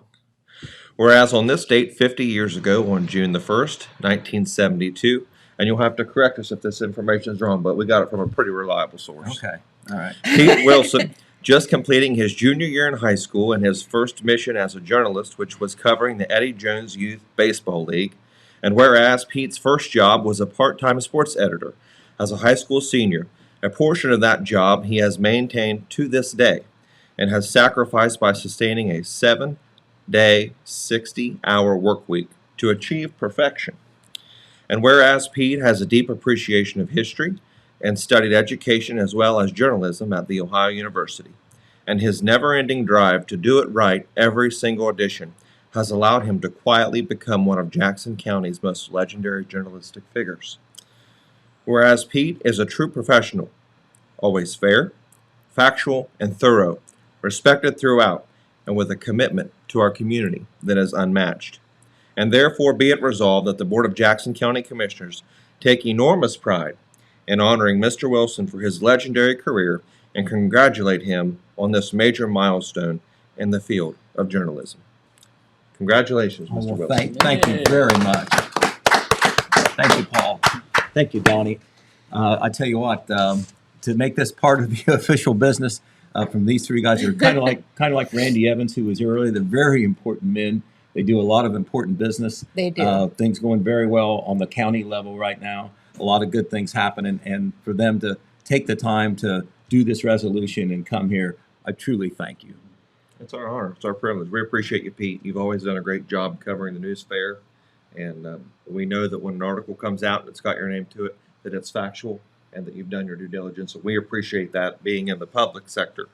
Whereas on this date, 50 years ago, on June the 1st, 1972, and you'll have to correct us if this information is wrong, but we got it from a pretty reliable source. Okay. All right. Pete Wilson, just completing his junior year in high school and his first mission as a journalist, which was covering the Eddie Jones Youth Baseball League. And whereas Pete's first job was a part-time sports editor as a high school senior, a portion of that job he has maintained to this day and has sacrificed by sustaining a 7-day, 60-hour work week to achieve perfection. And whereas Pete has a deep appreciation of history and studied education as well as journalism at The Ohio University, and his never-ending drive to do it right every single edition has allowed him to quietly become one of Jackson County's most legendary journalistic figures. Whereas Pete is a true professional, always fair, factual, and thorough, respected throughout, and with a commitment to our community that is unmatched. and therefore be it resolved that the Board of Jackson County Commissioners take enormous pride in honoring Mr. Wilson for his legendary career and congratulate him on this major milestone in the field of journalism. Congratulations, Mr. Well, Wilson. thank you very much. Thank you, Paul. Thank you, Donnie. I tell you what, to make this part of the official business from these three guys are kind of like Randy Evans, who was earlier. They're very important men. They do a lot of important business. They do. Things going very well on the county level right now. A lot of good things happening, and for them to take the time to do this resolution and come here, I truly thank you. It's our honor. It's our privilege. We appreciate you, Pete. You've always done a great job covering the news fair. And we know that when an article comes out and it's got your name to it, that it's factual and that you've done your due diligence. So we appreciate that, being in the public sector,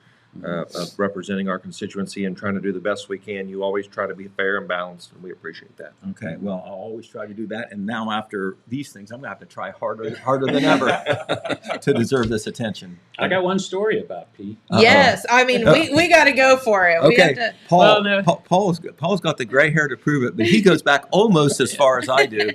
of representing our constituency and trying to do the best we can. You always try to be fair and balanced, and we appreciate that. Okay, well, I'll always try to do that. And now after these things, I'm going to have to try harder than ever to deserve this attention. I got one story about Pete. Yes, I mean we got to go for it. We have Okay, to. Paul. Well, no. Paul's got the gray hair to prove it, but he goes back almost as far as I do.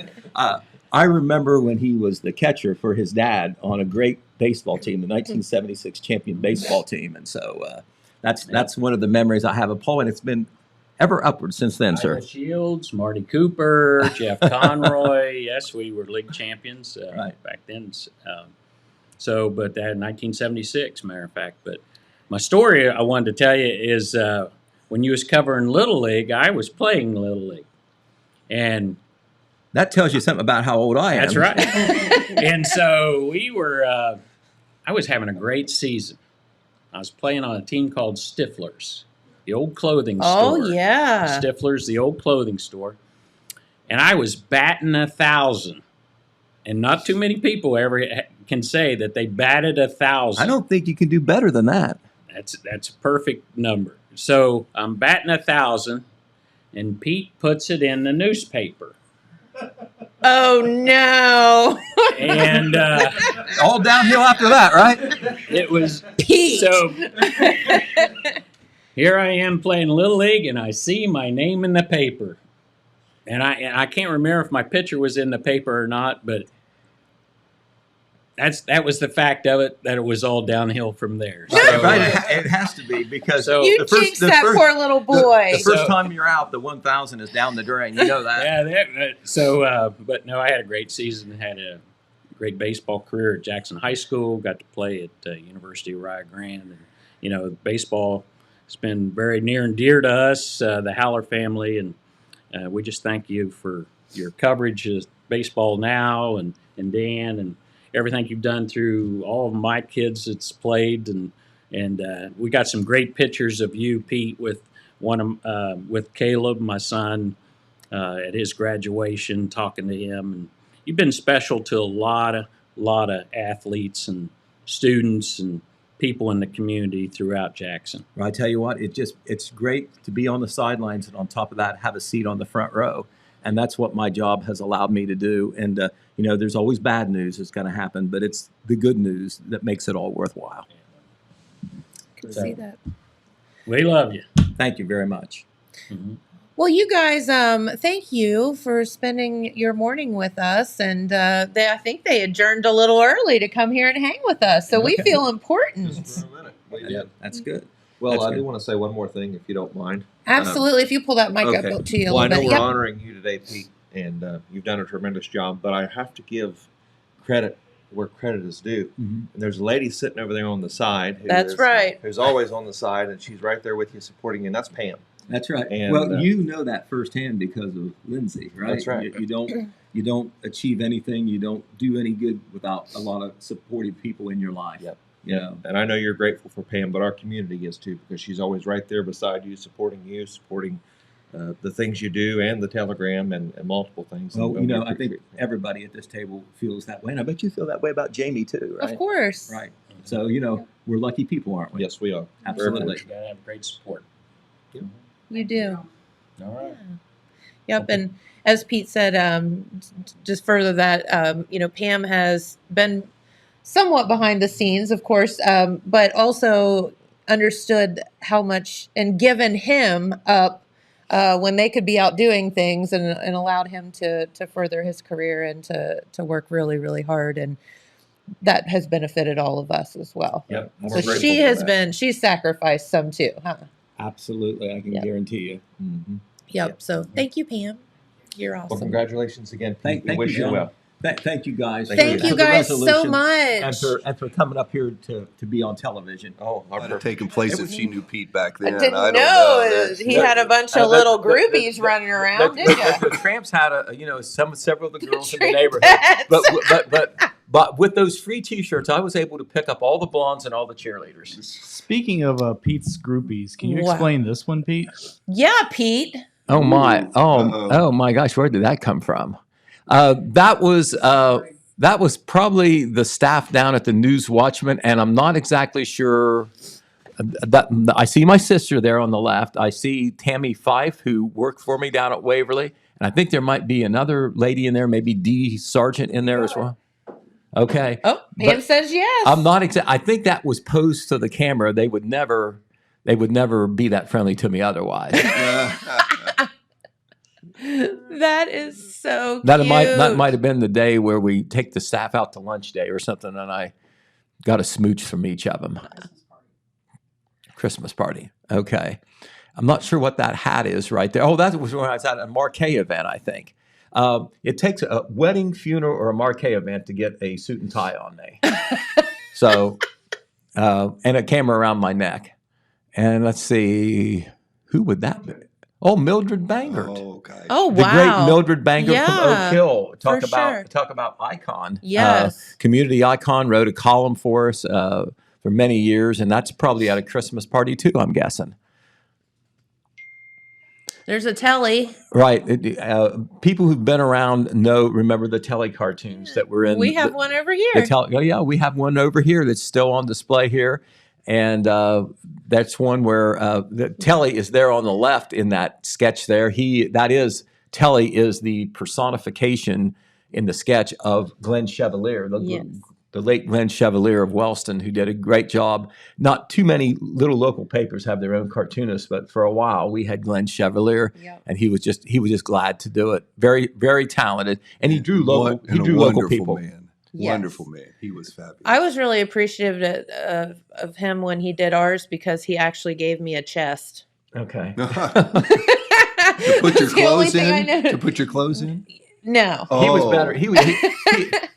I remember when he was the catcher for his dad on a great baseball team, the 1976 champion baseball team, and so that's one of the memories I have of Paul, and it's been ever upward since then, sir. Ida Shields, Marty Cooper, Jeff Conroy. Yes, we were league champions Right. back then. But that 1976, matter of fact. But my story I wanted to tell you is when you was covering Little League, I was playing Little League, and That tells you something about how old I am. that's right. And so we were. I was having a great season. I was playing on a team called Stifler's, the old clothing Oh store. yeah. Stifler's, the old clothing store. And I was batting 1,000. And not too many people ever can say that they batted 1,000. I don't think you can do better than that. That's a perfect number. So I'm batting 1,000, and Pete puts it in the newspaper. Oh no. And All downhill after that, right? it was Pete. so. Here I am playing Little League, and I see my name in the paper. And I can't remember if my picture was in the paper or not, but that was the fact of it, that it was all downhill from there. So, Right, it has to be because So- You jinxed that poor little boy. The first So- time you're out, the 1,000 is down the drain. You know that. yeah. But no, I had a great season. Had a great baseball career at Jackson High School. Got to play at University of Rio Grande, and baseball has been very near and dear to us, the Haller family, and we just thank you for your coverage of baseball now, and Dan, and everything you've done through all of my kids that's played, and we got some great pictures of you, Pete, with with Caleb, my son, at his graduation, talking to him, and you've been special to a lot of athletes and students and people in the community throughout Jackson. Well, I tell you what, it's great to be on the sidelines, and on top of that, have a seat on the front row. And that's what my job has allowed me to do. And, there's always bad news that's going to happen, but it's the good news that makes it all worthwhile. Can see that. We love you. Thank you very much. Well, you guys, thank you for spending your morning with us, and I think they adjourned a little early to come here and hang with us, so we feel important. Yeah. That's good. Well, That's I good. do want to say one more thing, if you don't mind. Absolutely. If you pull that mic Okay. up to you a Well, I know little we're bit. honoring you today, Pete, and you've done a tremendous job, but I have to give credit where credit is due. Mhm. And there's a lady sitting over there on the side. That's right. Who's always on the side, and she's right there with you, supporting you, and that's Pam. That's right. And, Well, you know that firsthand because of Lindsay, right? That's right. You don't achieve anything. You don't do any good without a lot of supportive people in your life. Yep. You know. And I know you're grateful for Pam, but our community is too, because she's always right there beside you, supporting the things you do, and the telegram, and multiple things. Well, And we I appreciate think that. everybody at this table feels that way, and I bet you feel that way about Jamie too, right? Of course. Right. So we're lucky people, aren't we? Yes, we are. Very Absolutely. fortunate. You gotta have great support. You do. All right. Yep. And as Pete said, just further that, Pam has been somewhat behind the scenes, of course, but also understood how much and given him up when they could be out doing things, and allowed him to further his career and to work really, really hard. And that has benefited all of us as well. Yep. So she's sacrificed some too, huh? Absolutely, I can Yep. guarantee you. Mm-hmm. Yep. So thank you, Pam. You're awesome. Well, congratulations again. Thank we you, wish you John. well. Thank you guys. Thank for you the guys so resolution much. and for coming up here to be on television. Oh, our Might have taken place if she knew Pete back I then. didn't don't know he had a bunch of little groupies running around, did you? The Tramps had several of the girls in the Trampettes. neighborhood, but with those free T-shirts, I was able to pick up all the blondes and all the cheerleaders. Speaking of Pete's groupies, can you Wow. explain this one, Pete? Yeah, Pete. Oh my! Uh-oh. Oh my gosh! Where did that come from? That was probably the staff down at the News Watchman, and I'm not exactly sure. That I see my sister there on the left. I see Tammy Fife, who worked for me down at Waverly, and I think there might be another lady in there, maybe Dee Sargent in there as well. Okay. Oh, Pam But says yes. I'm not exact. I think that was posed to the camera. They would never be that friendly to me otherwise. That is so That cute. might have been the day where we take the staff out to lunch day or something, and I got a smooch from each of them. Christmas party. Okay. I'm not sure what that hat is right there. Oh, that was when I was at a Marquee event, I think. It takes a wedding, funeral, or a Marquee event to get a suit and tie on me. So, and a camera around my neck. And let's see, who would that be? Oh, Mildred Bangert. Oh, okay. Oh, The wow. great Mildred Bangert Yeah, from Oak Hill. for sure. Talk about icon. Yes. Community icon, wrote a column for us for many years, and that's probably at a Christmas party too, I'm guessing. There's a telly. Right. People who've been around remember the telly cartoons that were in. We have one over here. We have one over here that's still on display here. And that's one where the Telly is there on the left in that sketch there. Telly is the personification in the sketch of Glenn Chevalier, the late Glenn Chevalier of Wellston, who did a great job. Not too many little local papers have their own cartoonists, but for a while we had Glenn Chevalier, and he was just glad to do it. Very, very talented, and he drew local people. Man. Yes. Wonderful man. He was fabulous. I was really appreciative of him when he did ours because he actually gave me a chest. Okay. To put your That's the only clothes thing I in? know. To put your clothes in? No. Oh. He was better.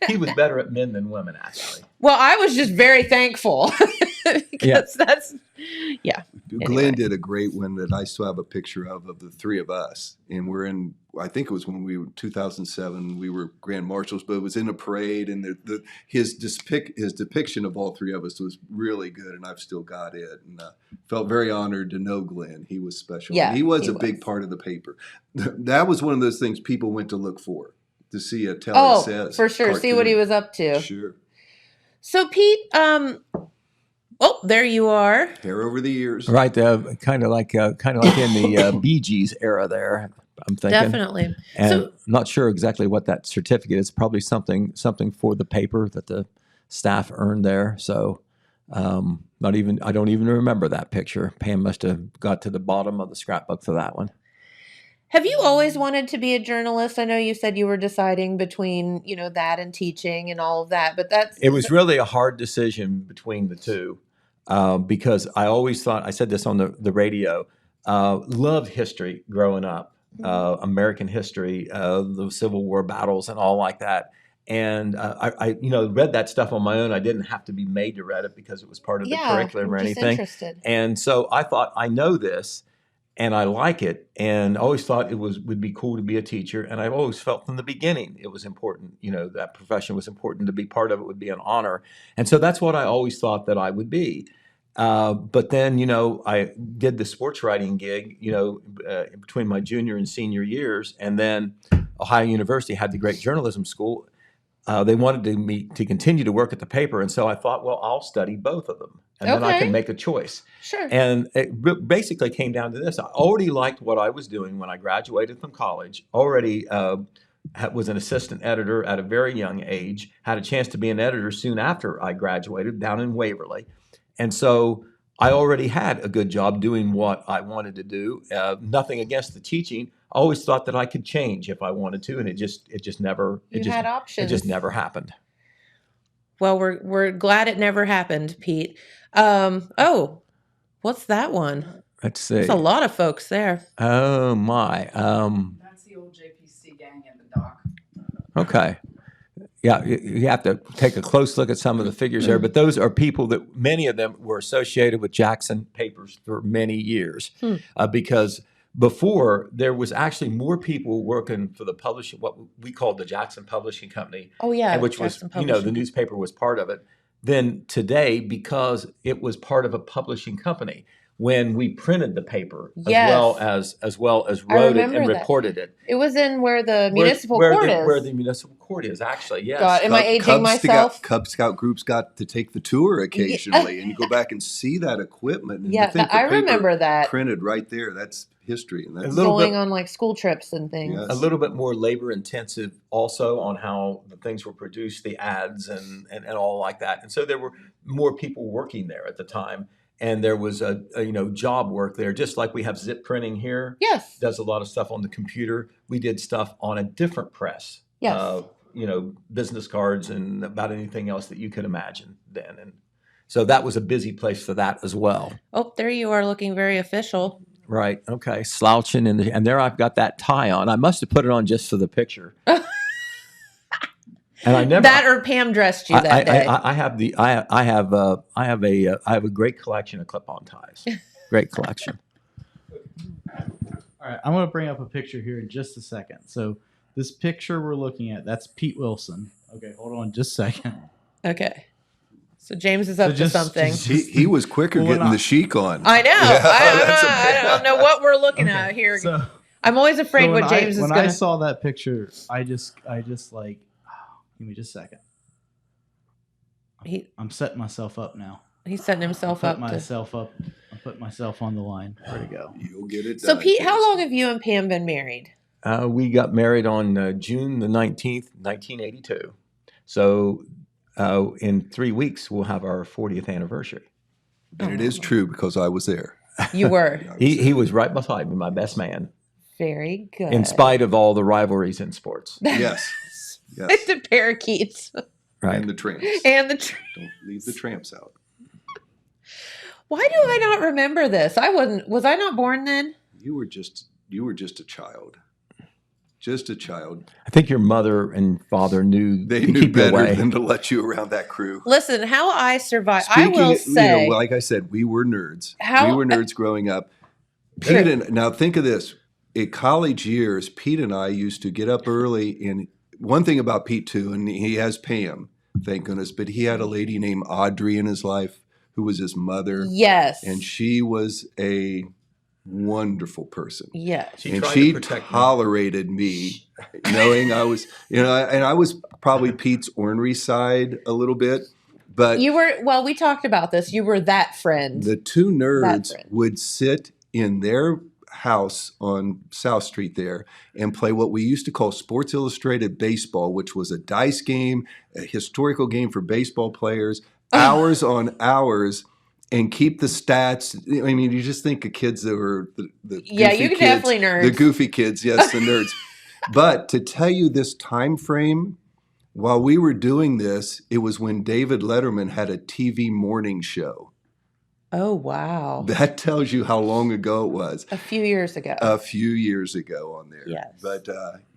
He was better at men than women, actually. Well, I was just very thankful because that's, yeah. Glenn did a great one that I still have a picture of the three of us. And we're in, I think it was when we were 2007, we were grand marshals, but it was in a parade. And his depiction of all three of us was really good. And I've still got it. And felt very honored to know Glenn. He was special. Yeah, and he was a big part of the paper. That was one of those things people went to look for, to see a Telly Oh, Says for sure. See what he was up to. Sure. So, Pete, oh, there you are. Hair over the ears. Right, kind of like in the Bee Gees era there. I'm thinking Definitely. and So- I'm not sure exactly what that certificate is. Probably something for the paper that the staff earned there. So, I don't even remember that picture. Pam must have got to the bottom of the scrapbook for that one. Have you always wanted to be a journalist? I know you said you were deciding between, that and teaching and all of that, but It was really a hard decision between the two because I always thought, I said this on the radio, loved history growing up, American history, the Civil War battles and all like that. And I read that stuff on my own. I didn't have to be made to read it because it was part of the curriculum or I'm just anything. interested. And so I thought, I know this. And I like it, and always thought it would be cool to be a teacher. And I've always felt from the beginning it was important. That profession was important. To be part of it would be an honor. And so that's what I always thought that I would be. But then, I did the sports writing gig, between my junior and senior years, and then Ohio University had the great journalism school. They wanted me to continue to work at the paper, and so I thought, well, I'll study both of them, and then I Okay. can make a choice. Sure. And it basically came down to this. I already liked what I was doing when I graduated from college, already was an assistant editor at a very young age, had a chance to be an editor soon after I graduated down in Waverly. And so I already had a good job doing what I wanted to do. Nothing against the teaching. I always thought that I could change if I wanted to, and it just never. Had options. It just never happened. Well, we're glad it never happened, Pete. What's that one? Let's see. There's a lot of folks there. Oh my. That's the old JPC gang at the dock. Okay. Yeah, you have to take a close look at some of the figures there, but those are people that many of them were associated with Jackson Papers for many years, because before there was actually more people working for the publishing, what we called the Jackson Publishing Company. Oh yeah, which Jackson was the newspaper was part of it. Then today, because it was part of a publishing company, when we printed the paper Yes. as well as wrote it and remember that. reported it. It was in where the municipal court is. Where the municipal court is, actually, yes. God, am I aging myself? Cub Scout groups got to take the tour occasionally, and you go back and see that equipment. And Yeah, you think the I paper remember that. printed right there. That's history, and that's Going on like school trips and things. Yes. A little bit more labor intensive also on how the things were produced, the ads and all like that. And so there were more people working there at the time. And there was a job work there, just like we have zip printing here. Yes. Does a lot of stuff on the computer. We did stuff on a different press. Yes. Business cards and about anything else that you could imagine then. And so that was a busy place for that as well. Oh, there you are, looking very official. Right. Okay. Slouching and there I've got that tie on. I must have put it on just for the picture. And I never That or Pam dressed you that day. I have a great collection of clip-on ties. Great collection. All right, I'm going to bring up a picture here in just a second. So this picture we're looking at, that's Pete Wilson. Okay, hold on just a second. Okay. So James is up to something. He was quicker getting the chic on. I know. I don't know what we're looking at here. So, I'm always afraid what James is when going I to. saw that picture, I just like, give me just a second. I'm setting myself up now. He's setting himself up. I'm putting myself on the line. Where to go? You'll get it So done. Pete, how long have you and Pam been married? We got married on June the 19th, 1982. So in 3 weeks, we'll have our 40th anniversary. And it is true because I was there. You were. He was right beside me, my best man, Very good. in spite of all the rivalries in sports. Yes. Yes. The parakeets. Right. And the tramps. And the Don't leave the tramps out. Why do I not remember this? Was I not born then? You were just a child. Just a child. I think your mother and father knew They to knew keep you better away. than to let you around that crew. Listen, how I survived. I will Speaking, say. like I said, we were nerds. How- we were nerds growing up. Pete and now think of this. In college years, Pete and I used to get up early. And one thing about Pete too, and he has Pam, thank goodness, but he had a lady named Audrey in his life who was his mother. Yes. And she was a wonderful person. Yes. And tried she to protect me. tolerated me, knowing I was, and I was probably Pete's ornery side a little bit, but You were, well, we talked about this. You were that friend. the two nerds friend. would sit in their house on South Street there and play what we used to call Sports Illustrated Baseball, which was a dice game, a historical game for baseball players, hours on hours, and keep the stats. I mean, you just think of kids that were the Yeah, goofy you could kids, definitely nerds. the goofy kids, yes, the nerds. But to tell you this time frame, while we were doing this, it was when David Letterman had a TV morning show. Oh, wow. That tells you how long ago it was. A few years ago. A few years ago on there. Yes. But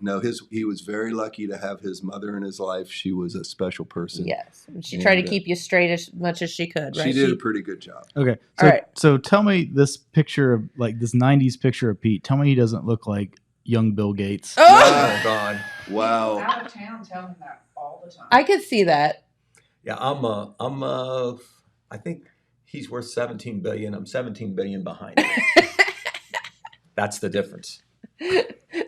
no, he was very lucky to have his mother in his life. She was a special person. Yes. She tried to And, keep you straight as much as she could, right? She did a pretty good job. Okay. All right. So tell me this picture of like this 90s picture of Pete. Tell me he doesn't look like young Bill Gates. Oh! Oh God. Wow. Out of town, tell him that all the time. I could see that. Yeah, I think he's worth 17 billion. I'm 17 billion behind him. That's the difference.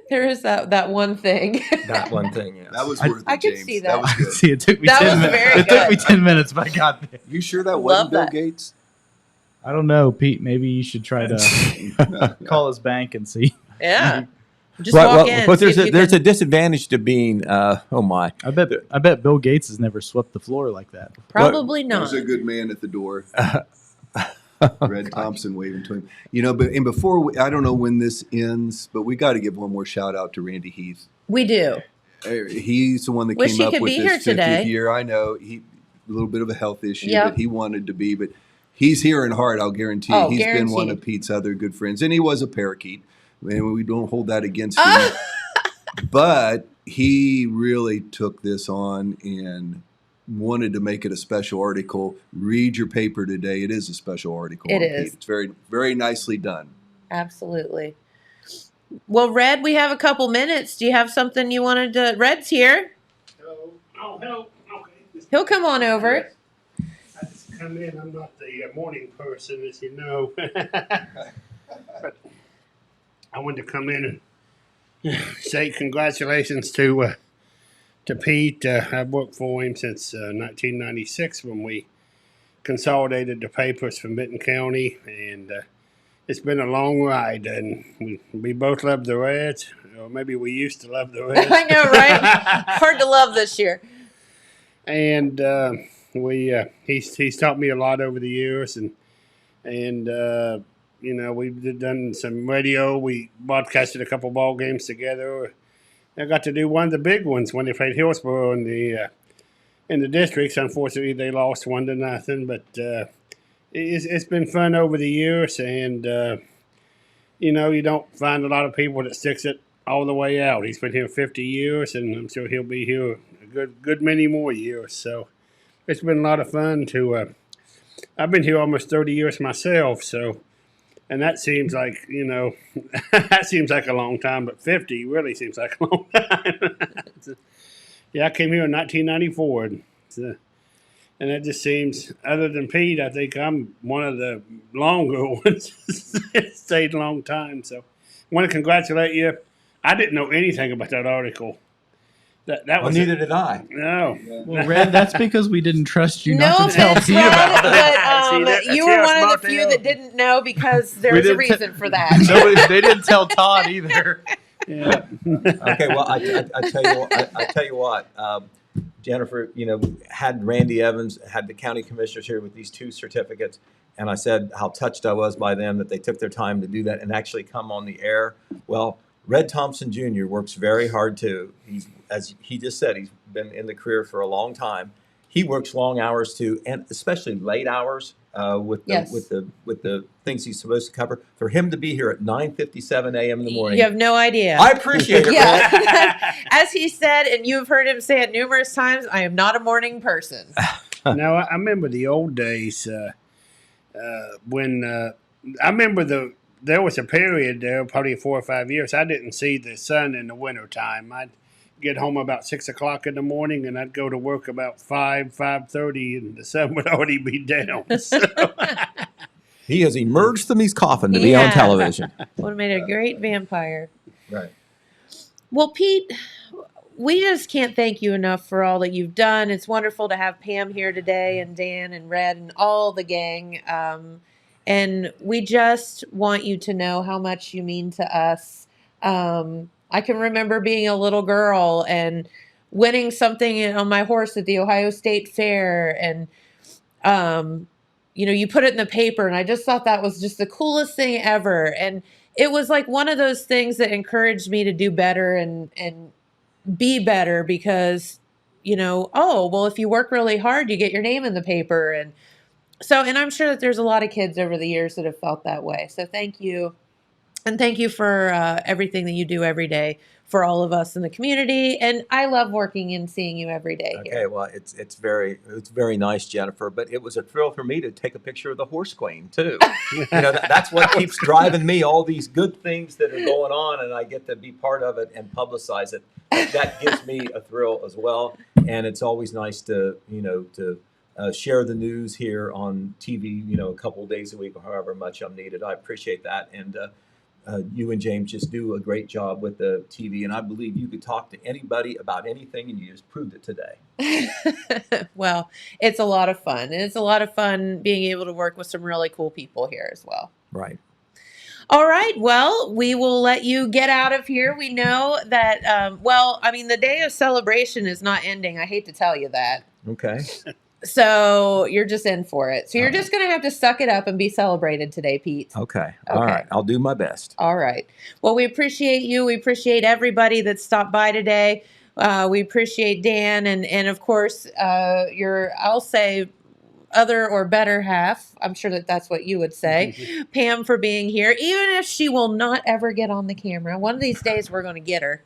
There is that one thing. That one thing, yes. That was worth it, I could James. see that. was good. See, it took me That 10 was minutes. very It took me good. 10 minutes, but I got there. You sure that Love wasn't Bill that. Gates? I don't know, Pete. Maybe you should try to call his bank and see. Yeah. Just Right, walk well, in. but see if you there's can- a disadvantage to being. Oh my! I bet Bill Gates has never swept the floor like that. Probably There's not. a good man at the door. Red Thompson waving to him. You know, but and before I don't know when this ends, but we got to give one more shout out to Randy Heath. We do. He's the one that Wish came he up could with be this here 50th today. year. I know he a little bit of a health issue Yep. that he wanted to be, but he's here in heart. I'll guarantee. Oh, He's been one guaranteed. of Pete's other good friends, and he was a parakeet. And we don't hold that against him. But he really took this on and wanted to make it a special article. Read your paper today. It is a special article. It on is. Pete. It's very, very nicely done. Absolutely. Well, Red, we have a couple minutes. Do you have something you wanted to? Red's here. Oh, hello. Okay. He'll come on over. I just come in. I'm not the morning person, as you know. But I wanted to come in and say congratulations to Pete. I've worked for him since 1996 when we consolidated the papers from Benton County, and it's been a long ride. And we both love the Reds, or maybe we used to love the Reds. I know, right? Hard to love this year. And he's taught me a lot over the years, and you know, we've done some radio. We broadcasted a couple ball games together. I got to do one of the big ones when they played Hillsborough in the districts. Unfortunately, they lost 1-0, but it's been fun over the years, and you know, you don't find a lot of people that sticks it all the way out. He's been here 50 years, and I'm sure he'll be here a good many more years. So it's been a lot of fun to. I've been here almost 30 years myself, so. And that seems like, you know, that seems like a long time, but 50 really seems like a long time. Yeah, I came here in 1994, and it just seems, other than Pete, I think I'm one of the longer ones. It stayed a long time, so I want to congratulate you. I didn't know anything about that article. That was neither did I. No. Well, Red, that's because we didn't trust you No not to tell offense, Pete Red, about but it. you were one of the few that didn't know because there was a reason for that. They didn't tell Todd either. Yeah. Okay, well, I tell you what, Jennifer, you know, had Randy Evans, had the county commissioners here with these 2 certificates, and I said how touched I was by them that they took their time to do that and actually come on the air. Well, Red Thompson Jr. works very hard too. As he just said, he's been in the career for a long time. He works long hours too, and especially late hours with the things he's supposed to cover. For him to be here at 9:57 a.m. in the morning, You have no idea. I appreciate it. Yeah. As he said, and you've heard him say it numerous times, I am not a morning person. Now, I remember the old days when I remember there was a period there, probably 4 or 5 years, I didn't see the sun in the wintertime. I'd get home about 6 o'clock in the morning, and I'd go to work about 5:30, and the sun would already be down. So. he has emerged from his coffin to be on television. Would have made a great vampire. Right. Well, Pete, we just can't thank you enough for all that you've done. It's wonderful to have Pam here today, and Dan and Red and all the gang. And we just want you to know how much you mean to us. I can remember being a little girl and winning something on my horse at the Ohio State Fair. And, you know, you put it in the paper, and I just thought that was just the coolest thing ever. And it was like one of those things that encouraged me to do better and be better because, you know, oh, well, if you work really hard, you get your name in the paper. And so, and I'm sure that there's a lot of kids over the years that have felt that way. So thank you. And thank you for everything that you do every day for all of us in the community. And I love working and seeing you every day here. Okay, well, it's very nice, Jennifer. But it was a thrill for me to take a picture of the horse queen too. You know, that's what keeps driving me. All these good things that are going on, and I get to be part of it and publicize it. That gives me a thrill as well. And it's always nice to share the news here on TV. You know, a couple of days a week or however much I'm needed. I appreciate that. And you and James just do a great job with the TV, and I believe you could talk to anybody about anything, and you just proved it today. Well, it's a lot of fun, and it's a lot of fun being able to work with some really cool people here as well. Right. All right. Well, we will let you get out of here. We know that, the day of celebration is not ending. I hate to tell you that. Okay. So you're just in for it. So you're just going to have to suck it up and be celebrated today, Pete. Okay. All right. I'll do my best. All right. Well, we appreciate you. We appreciate everybody that stopped by today. We appreciate Dan and of course, I'll say, other or better half. I'm sure that's what you would say. Pam for being here, even if she will not ever get on the camera. One of these days we're going to get her.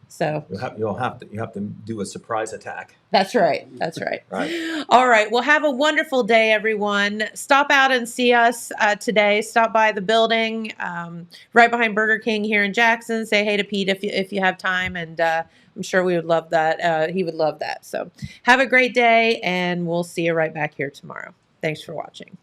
So You have to do a surprise attack. that's right. That's right. Right. All right. Well, have a wonderful day, everyone. Stop out and see us today. Stop by the building right behind Burger King here in Jackson. Say hey to Pete if you have time, and I'm sure we would love that. He would love that. So have a great day, and we'll see you right back here tomorrow. Thanks for watching.